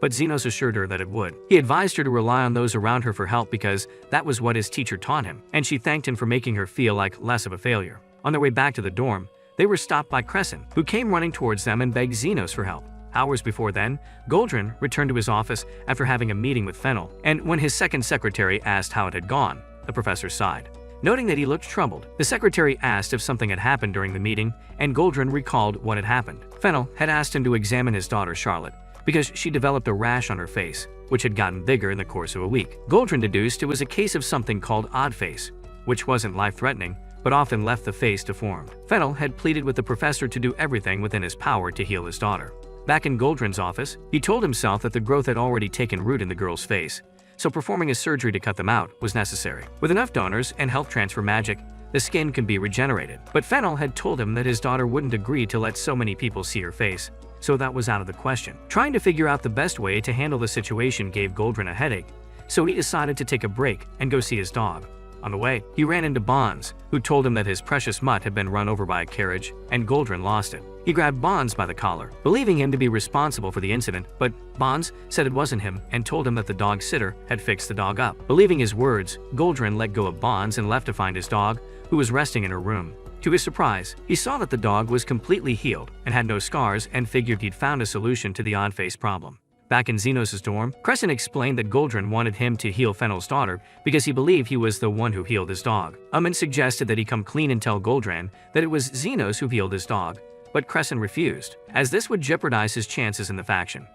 Speaker 1: but Xenos assured her that it would. He advised her to rely on those around her for help because that was what his teacher taught him, and she thanked him for making her feel like less of a failure. On their way back to the dorm, they were stopped by Crescent, who came running towards them and begged Xenos for help. Hours before then, Goldrin returned to his office after having a meeting with Fennel, and when his second secretary asked how it had gone, the professor sighed. Noting that he looked troubled, the secretary asked if something had happened during the meeting, and Goldrin recalled what had happened. Fennel had asked him to examine his daughter Charlotte, because she developed a rash on her face, which had gotten bigger in the course of a week. Goldrin deduced it was a case of something called odd face, which wasn't life-threatening, but often left the face deformed. Fennel had pleaded with the professor to do everything within his power to heal his daughter. Back in Goldrin's office, he told himself that the growth had already taken root in the girl's face, so performing a surgery to cut them out was necessary. With enough donors and health transfer magic, the skin can be regenerated. But Fennel had told him that his daughter wouldn't agree to let so many people see her face, so that was out of the question. Trying to figure out the best way to handle the situation gave Goldrin a headache, so he decided to take a break and go see his dog. On the way, he ran into Bonds, who told him that his precious mutt had been run over by a carriage, and Goldrin lost it. He grabbed Bonds by the collar, believing him to be responsible for the incident, but Bonds said it wasn't him and told him that the dog sitter had fixed the dog up. Believing his words, Goldrin let go of Bonds and left to find his dog, who was resting in her room. To his surprise, he saw that the dog was completely healed and had no scars and figured he'd found a solution to the odd face problem. Back in Xenos' dorm, Crescent explained that Goldrin wanted him to heal Fennel's daughter because he believed he was the one who healed his dog. Suggested that he come clean and tell Goldrin that it was Xenos who healed his dog, but Crescent refused, as this would jeopardize his chances in the faction.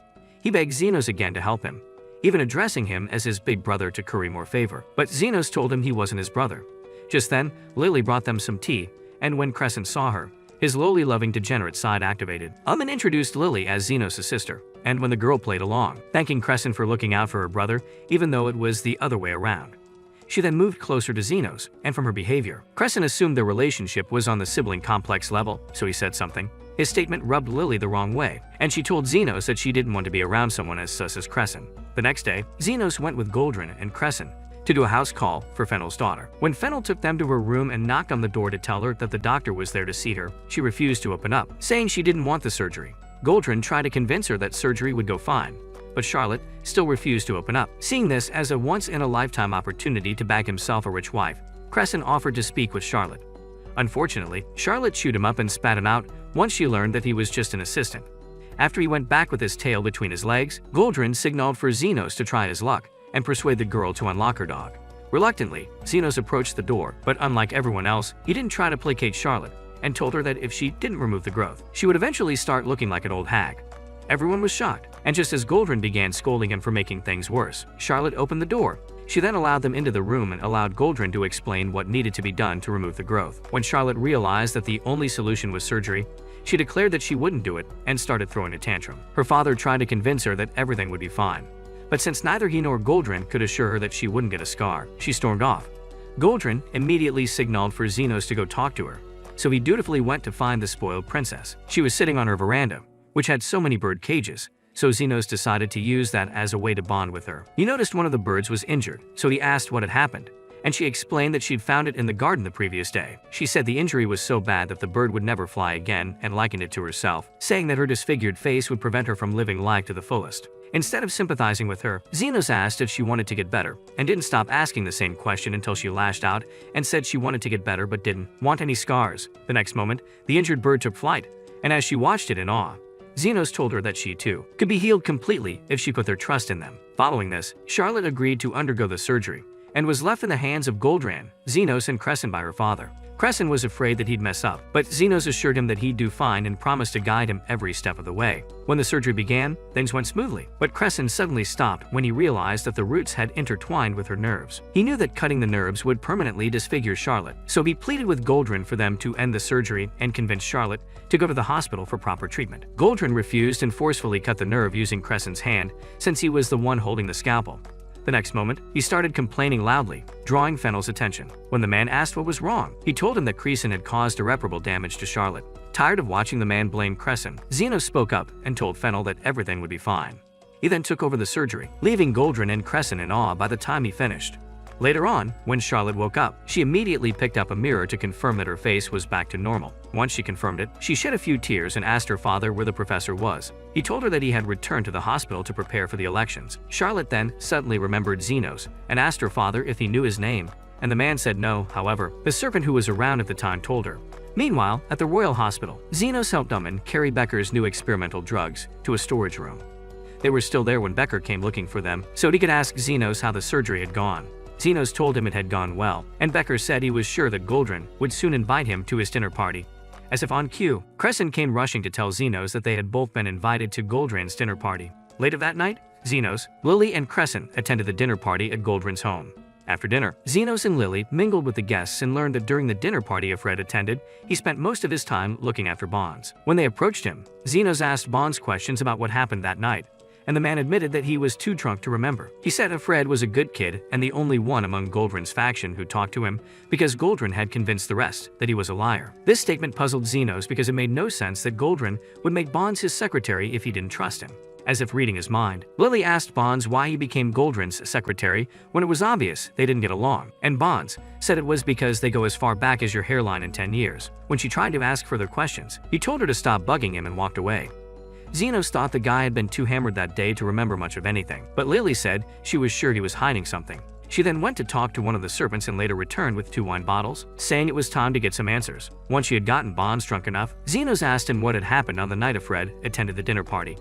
Speaker 1: He begged Xenos again to help him, even addressing him as his big brother to curry more favor, but Xenos told him he wasn't his brother. Just then, Lily brought them some tea, and when Crescent saw her, his lowly-loving degenerate side activated. Introduced Lily as Xenos' sister, and when the girl played along, thanking Crescent for looking out for her brother, even though it was the other way around. She then moved closer to Xenos, and from her behavior, Crescent assumed their relationship was on the sibling complex level, so he said something. His statement rubbed Lily the wrong way, and she told Xenos that she didn't want to be around someone as sus as Crescent. The next day, Xenos went with Goldrin and Crescent to do a house call for Fennel's daughter. When Fennel took them to her room and knocked on the door to tell her that the doctor was there to see her, she refused to open up, saying she didn't want the surgery. Goldrin tried to convince her that surgery would go fine, but Charlotte still refused to open up. Seeing this as a once-in-a-lifetime opportunity to bag himself a rich wife, Crescent offered to speak with Charlotte. Unfortunately, Charlotte chewed him up and spat him out once she learned that he was just an assistant. After he went back with his tail between his legs, Goldrin signaled for Xenos to try his luck and persuade the girl to unlock her dog. Reluctantly, Xenos approached the door, but unlike everyone else, he didn't try to placate Charlotte and told her that if she didn't remove the growth, she would eventually start looking like an old hag. Everyone was shocked, and just as Goldrin began scolding him for making things worse, Charlotte opened the door. She then allowed them into the room and allowed Goldrin to explain what needed to be done to remove the growth. When Charlotte realized that the only solution was surgery, she declared that she wouldn't do it and started throwing a tantrum. Her father tried to convince her that everything would be fine, but since neither he nor Goldrin could assure her that she wouldn't get a scar, she stormed off. Goldrin immediately signaled for Xenos to go talk to her, so he dutifully went to find the spoiled princess. She was sitting on her veranda, which had so many bird cages, so Xenos decided to use that as a way to bond with her. He noticed one of the birds was injured, so he asked what had happened, and she explained that she'd found it in the garden the previous day. She said the injury was so bad that the bird would never fly again and likened it to herself, saying that her disfigured face would prevent her from living life to the fullest. Instead of sympathizing with her, Xenos asked if she wanted to get better, and didn't stop asking the same question until she lashed out and said she wanted to get better but didn't want any scars. The next moment, the injured bird took flight, and as she watched it in awe, Xenos told her that she too could be healed completely if she put their trust in them. Following this, Charlotte agreed to undergo the surgery and was left in the hands of Goldran, Xenos, and Crescent by her father. Crescent was afraid that he'd mess up, but Xenos assured him that he'd do fine and promised to guide him every step of the way. When the surgery began, things went smoothly, but Crescent suddenly stopped when he realized that the roots had intertwined with her nerves. He knew that cutting the nerves would permanently disfigure Charlotte, so he pleaded with Goldran for them to end the surgery and convinced Charlotte to go to the hospital for proper treatment. Goldran refused and forcefully cut the nerve using Crescent's hand, since he was the one holding the scalpel. The next moment, he started complaining loudly, drawing Fennel's attention. When the man asked what was wrong, he told him that Crescent had caused irreparable damage to Charlotte. Tired of watching the man blame Crescent, Xenos spoke up and told Fennel that everything would be fine. He then took over the surgery, leaving Goldran and Crescent in awe by the time he finished. Later on, when Charlotte woke up, she immediately picked up a mirror to confirm that her face was back to normal. Once she confirmed it, she shed a few tears and asked her father where the professor was. He told her that he had returned to the hospital to prepare for the elections. Charlotte then suddenly remembered Xenos and asked her father if he knew his name, and the man said no. However, the servant who was around at the time told her. Meanwhile, at the Royal Hospital, Xenos helped Dumman carry Becker's new experimental drugs to a storage room. They were still there when Becker came looking for them, so he could ask Xenos how the surgery had gone. Xenos told him it had gone well, and Becker said he was sure that Goldran would soon invite him to his dinner party. As if on cue, Crescent came rushing to tell Xenos that they had both been invited to Goldran's dinner party. Later that night, Xenos, Lily, and Crescent attended the dinner party at Goldran's home. After dinner, Xenos and Lily mingled with the guests and learned that during the dinner party Fred attended, he spent most of his time looking after Bonds. When they approached him, Xenos asked Bonds questions about what happened that night, and the man admitted that he was too drunk to remember. He said Fred was a good kid and the only one among Goldran's faction who talked to him because Goldran had convinced the rest that he was a liar. This statement puzzled Xenos because it made no sense that Goldran would make Bonds his secretary if he didn't trust him. As if reading his mind, Lily asked Bonds why he became Goldran's secretary when it was obvious they didn't get along, and Bonds said it was because they go as far back as your hairline in 10 years. When she tried to ask further questions, he told her to stop bugging him and walked away. Xenos thought the guy had been too hammered that day to remember much of anything, but Lily said she was sure he was hiding something. She then went to talk to one of the servants and later returned with 2 wine bottles, saying it was time to get some answers. Once she had gotten Bonds drunk enough, Xenos asked him what had happened on the night Fred attended the dinner party.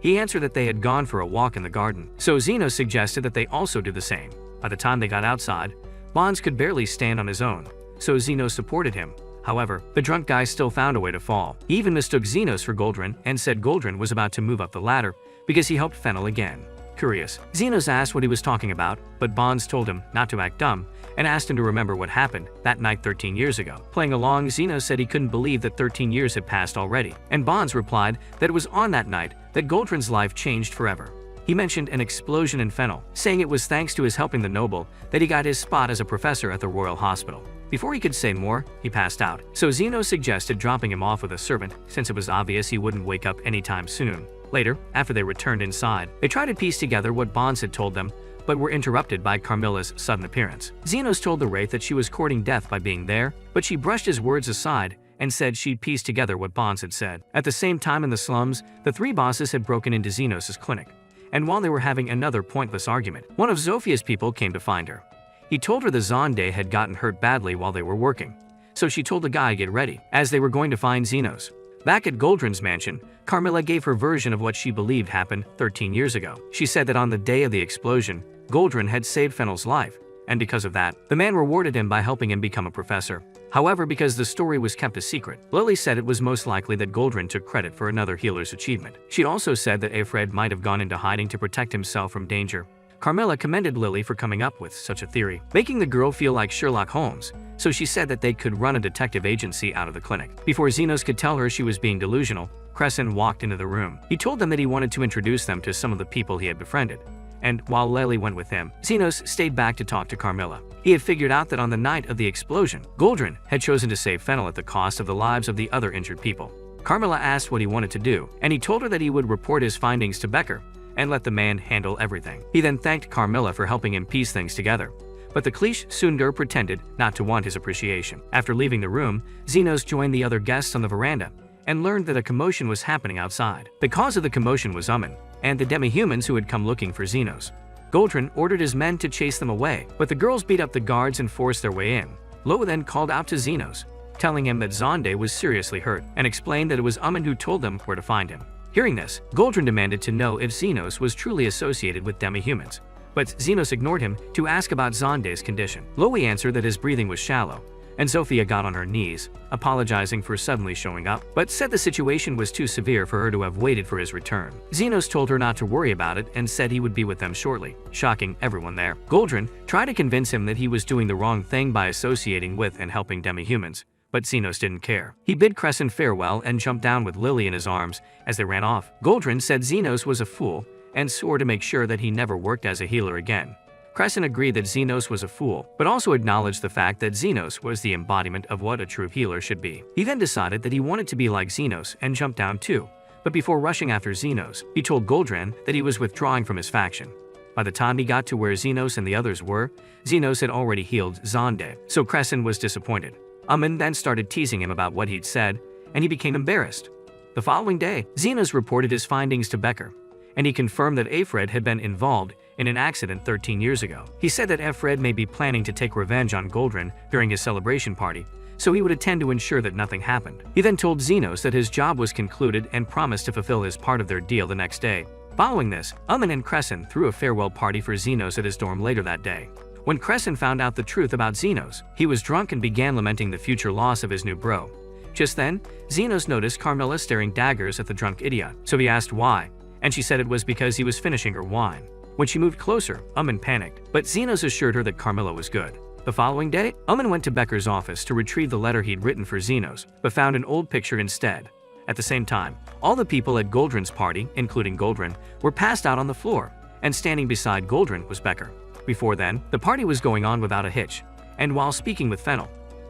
Speaker 1: He answered that they had gone for a walk in the garden, so Xenos suggested that they also do the same. By the time they got outside, Bonds could barely stand on his own, so Xenos supported him. However, the drunk guy still found a way to fall. He even mistook Xenos for Goldran and said Goldran was about to move up the ladder because he helped Fennel again. Curious, Xenos asked what he was talking about, but Bonds told him not to act dumb and asked him to remember what happened that night 13 years ago. Playing along, Xenos said he couldn't believe that 13 years had passed already, and Bonds replied that it was on that night that Goldran's life changed forever. He mentioned an explosion in Fennel, saying it was thanks to his helping the noble that he got his spot as a professor at the Royal Hospital. Before he could say more, he passed out, so Xenos suggested dropping him off with a servant since it was obvious he wouldn't wake up anytime soon. Later, after they returned inside, they tried to piece together what Bonds had told them, but were interrupted by Carmilla's sudden appearance. Xenos told the Wraith that she was courting death by being there, but she brushed his words aside and said she'd piece together what Bonds had said. At the same time in the slums, the 3 bosses had broken into Xenos' clinic, and while they were having another pointless argument, one of Zophia's people came to find her. He told her the Zonde had gotten hurt badly while they were working, so she told the guy to get ready, as they were going to find Xenos. Back at Goldran's mansion, Carmilla gave her version of what she believed happened 13 years ago. She said that on the day of the explosion, Goldran had saved Fennel's life, and because of that, the man rewarded him by helping him become a professor. However, because the story was kept a secret, Lily said it was most likely that Goldran took credit for another healer's achievement. She also said that Fred might have gone into hiding to protect himself from danger. Carmilla commended Lily for coming up with such a theory, making the girl feel like Sherlock Holmes, so she said that they could run a detective agency out of the clinic. Before Xenos could tell her she was being delusional, Crescent walked into the room. He told them that he wanted to introduce them to some of the people he had befriended, and while Lily went with him, Xenos stayed back to talk to Carmilla. He had figured out that on the night of the explosion, Goldran had chosen to save Fennel at the cost of the lives of the other injured people. Carmilla asked what he wanted to do, and he told her that he would report his findings to Becker and let the man handle everything. He then thanked Carmilla for helping him piece things together, but the Cliche Sunder pretended not to want his appreciation. After leaving the room, Xenos joined the other guests on the veranda and learned that a commotion was happening outside. The cause of the commotion was and the demi-humans who had come looking for Xenos. Goldrin ordered his men to chase them away, but the girls beat up the guards and forced their way in. Lo then called out to Xenos, telling him that Zonde was seriously hurt, and explained that it was who told them where to find him. Hearing this, Goldrin demanded to know if Xenos was truly associated with demi-humans, but Xenos ignored him to ask about Zonde's condition. Loe answered that his breathing was shallow, and Sophia got on her knees, apologizing for suddenly showing up, but said the situation was too severe for her to have waited for his return. Xenos told her not to worry about it and said he would be with them shortly, shocking everyone there. Goldrin tried to convince him that he was doing the wrong thing by associating with and helping demi-humans, but Xenos didn't care. He bid Crescent farewell and jumped down with Lily in his arms as they ran off. Goldrin said Xenos was a fool and swore to make sure that he never worked as a healer again. Crescent agreed that Xenos was a fool, but also acknowledged the fact that Xenos was the embodiment of what a true healer should be. He then decided that he wanted to be like Xenos and jumped down too, but before rushing after Xenos, he told Goldrin that he was withdrawing from his faction. By the time he got to where Xenos and the others were, Xenos had already healed Zonde, so Crescent was disappointed. Then started teasing him about what he'd said, and he became embarrassed. The following day, Xenos reported his findings to Becker, and he confirmed that Alfred had been involved in an accident 13 years ago. He said that Alfred may be planning to take revenge on Goldrin during his celebration party, so he would attend to ensure that nothing happened. He then told Xenos that his job was concluded and promised to fulfill his part of their deal the next day. Following this, and Crescent threw a farewell party for Xenos at his dorm later that day. When Crescent found out the truth about Xenos, he was drunk and began lamenting the future loss of his new bro. Just then, Xenos noticed Carmilla staring daggers at the drunk idiot, so he asked why, and she said it was because he was finishing her wine. When she moved closer, panicked, but Xenos assured her that Carmilla was good. The following day, went to Becker's office to retrieve the letter he'd written for Xenos, but found an old picture instead. At the same time, all the people at Goldrin's party, including Goldrin, were passed out on the floor, and standing beside Goldrin was Becker. Before then, the party was going on without a hitch, and while speaking with Fennel,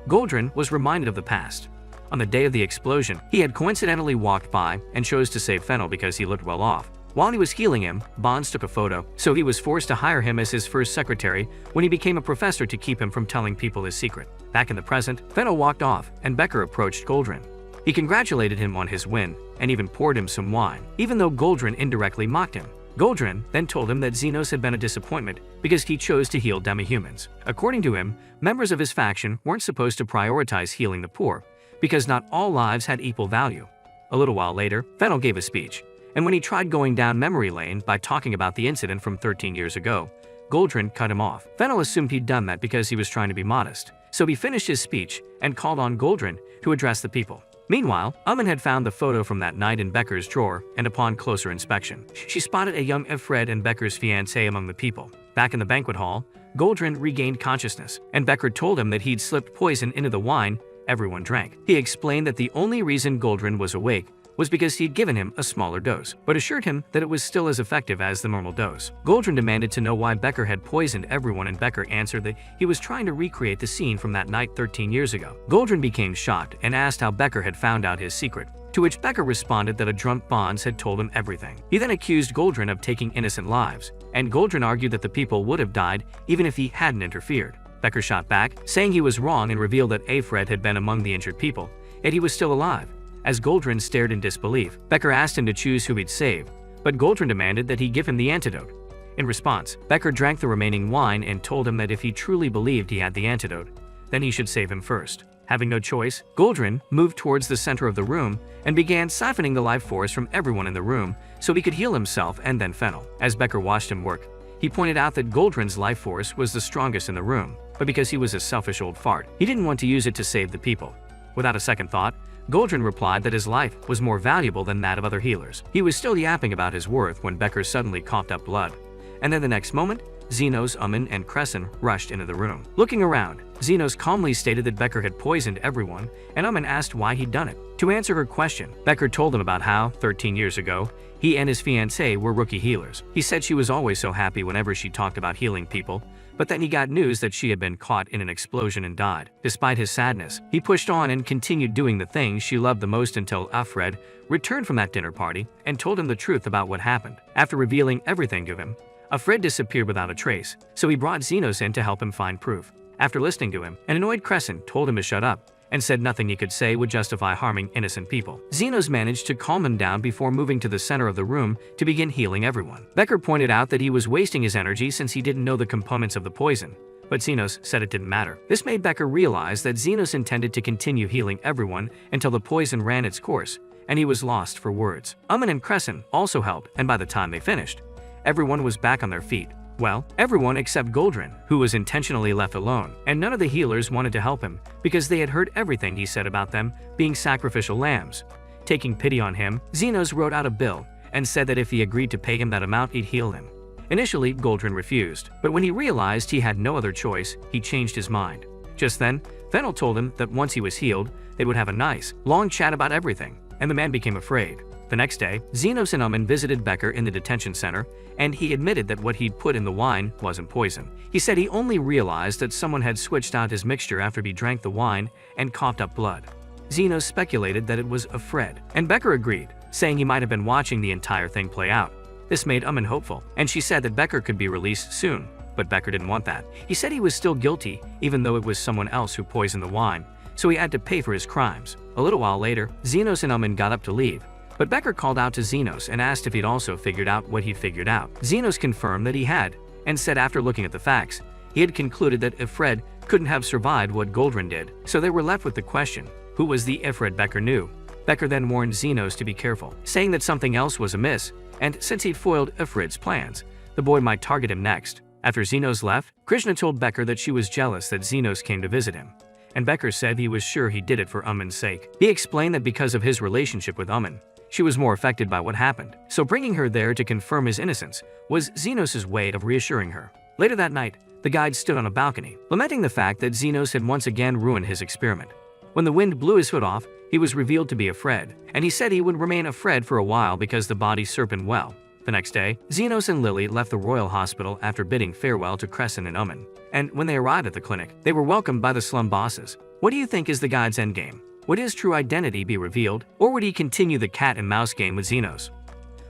Speaker 1: Goldrin was reminded of the past. On the day of the explosion, he had coincidentally walked by and chose to save Fennel because he looked well off. While he was healing him, Bonds took a photo, so he was forced to hire him as his first secretary when he became a professor to keep him from telling people his secret. Back in the present, Fennel walked off, and Becker approached Goldrin. He congratulated him on his win, and even poured him some wine, even though Goldrin indirectly mocked him. Goldrin then told him that Xenos had been a disappointment because he chose to heal demi-humans. According to him, members of his faction weren't supposed to prioritize healing the poor, because not all lives had equal value. A little while later, Fennel gave a speech, and when he tried going down memory lane by talking about the incident from 13 years ago, Goldrin cut him off. Fennel assumed he'd done that because he was trying to be modest, so he finished his speech and called on Goldrin to address the people. Meanwhile, had found the photo from that night in Becker's drawer, and upon closer inspection, she spotted a young Alfred and Becker's fiancé among the people. Back in the banquet hall, Goldrin regained consciousness, and Becker told him that he'd slipped poison into the wine everyone drank. He explained that the only reason Goldrin was awake was because he'd given him a smaller dose, but assured him that it was still as effective as the normal dose. Goldrin demanded to know why Becker had poisoned everyone, and Becker answered that he was trying to recreate the scene from that night 13 years ago. Goldrin became shocked and asked how Becker had found out his secret, to which Becker responded that a drunk Bonds had told him everything. He then accused Goldrin of taking innocent lives, and Goldrin argued that the people would have died even if he hadn't interfered. Becker shot back, saying he was wrong, and revealed that Alfred had been among the injured people, yet he was still alive. As Goldrin stared in disbelief, Becker asked him to choose who he'd save, but Goldrin demanded that he give him the antidote. In response, Becker drank the remaining wine and told him that if he truly believed he had the antidote, then he should save him first. Having no choice, Goldrin moved towards the center of the room and began siphoning the life force from everyone in the room so he could heal himself and then Fennel. As Becker watched him work, he pointed out that Goldrin's life force was the strongest in the room, but because he was a selfish old fart, he didn't want to use it to save the people. Without a second thought, Goldrin replied that his life was more valuable than that of other healers. He was still yapping about his worth when Becker suddenly coughed up blood, and then the next moment, Xenos, and Crescent rushed into the room. Looking around, Xenos calmly stated that Becker had poisoned everyone, and asked why he'd done it. To answer her question, Becker told him about how, 13 years ago, he and his fiancée were rookie healers. He said she was always so happy whenever she talked about healing people, but then he got news that she had been caught in an explosion and died. Despite his sadness, he pushed on and continued doing the things she loved the most until Alfred returned from that dinner party and told him the truth about what happened. After revealing everything to him, Alfred disappeared without a trace, so he brought Xenos in to help him find proof. After listening to him, an annoyed Crescent told him to shut up and said nothing he could say would justify harming innocent people. Xenos managed to calm him down before moving to the center of the room to begin healing everyone. Becker pointed out that he was wasting his energy since he didn't know the components of the poison, but Xenos said it didn't matter. This made Becker realize that Xenos intended to continue healing everyone until the poison ran its course, and he was lost for words. And Crescent also helped, and by the time they finished, everyone was back on their feet. Well, everyone except Goldrin, who was intentionally left alone, and none of the healers wanted to help him because they had heard everything he said about them being sacrificial lambs. Taking pity on him, Xenos wrote out a bill and said that if he agreed to pay him that amount, he'd heal him. Initially, Goldrin refused, but when he realized he had no other choice, he changed his mind. Just then, Fennel told him that once he was healed, they would have a nice, long chat about everything, and the man became afraid. The next day, Xenos and visited Becker in the detention center, and he admitted that what he'd put in the wine wasn't poison. He said he only realized that someone had switched out his mixture after he drank the wine and coughed up blood. Xenos speculated that it was a Fred, and Becker agreed, saying he might have been watching the entire thing play out. This made hopeful, and she said that Becker could be released soon, but Becker didn't want that. He said he was still guilty, even though it was someone else who poisoned the wine, so he had to pay for his crimes. A little while later, Xenos and got up to leave, but Becker called out to Xenos and asked if he'd also figured out what he'd figured out. Xenos confirmed that he had, and said after looking at the facts, he had concluded that Ifred couldn't have survived what Goldrin did, so they were left with the question, who was the Ifred Becker knew? Becker then warned Xenos to be careful, saying that something else was amiss, and since he'd foiled Ifred's plans, the boy might target him next. After Xenos left, Krishna told Becker that she was jealous that Xenos came to visit him, and Becker said he was sure he did it for Uman's sake. He explained that because of his relationship with Uman, she was more affected by what happened, so bringing her there to confirm his innocence was Xenos' way of reassuring her. Later that night, the guide stood on a balcony, lamenting the fact that Xenos had once again ruined his experiment. When the wind blew his hood off, he was revealed to be a Fred, and he said he would remain a Fred for a while because the body serpent well. The next day, Xenos and Lily left the Royal Hospital after bidding farewell to Crescent and Uman, and when they arrived at the clinic, they were welcomed by the slum bosses. What do you think is the guide's endgame? Would his true identity be revealed, or would he continue the cat and mouse game with Xenos?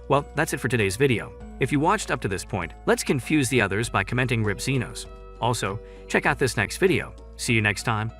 Speaker 1: Well, that's it for today's video. If you watched up to this point, let's confuse the others by commenting RIP Xenos. Also, check out this next video. See you next time.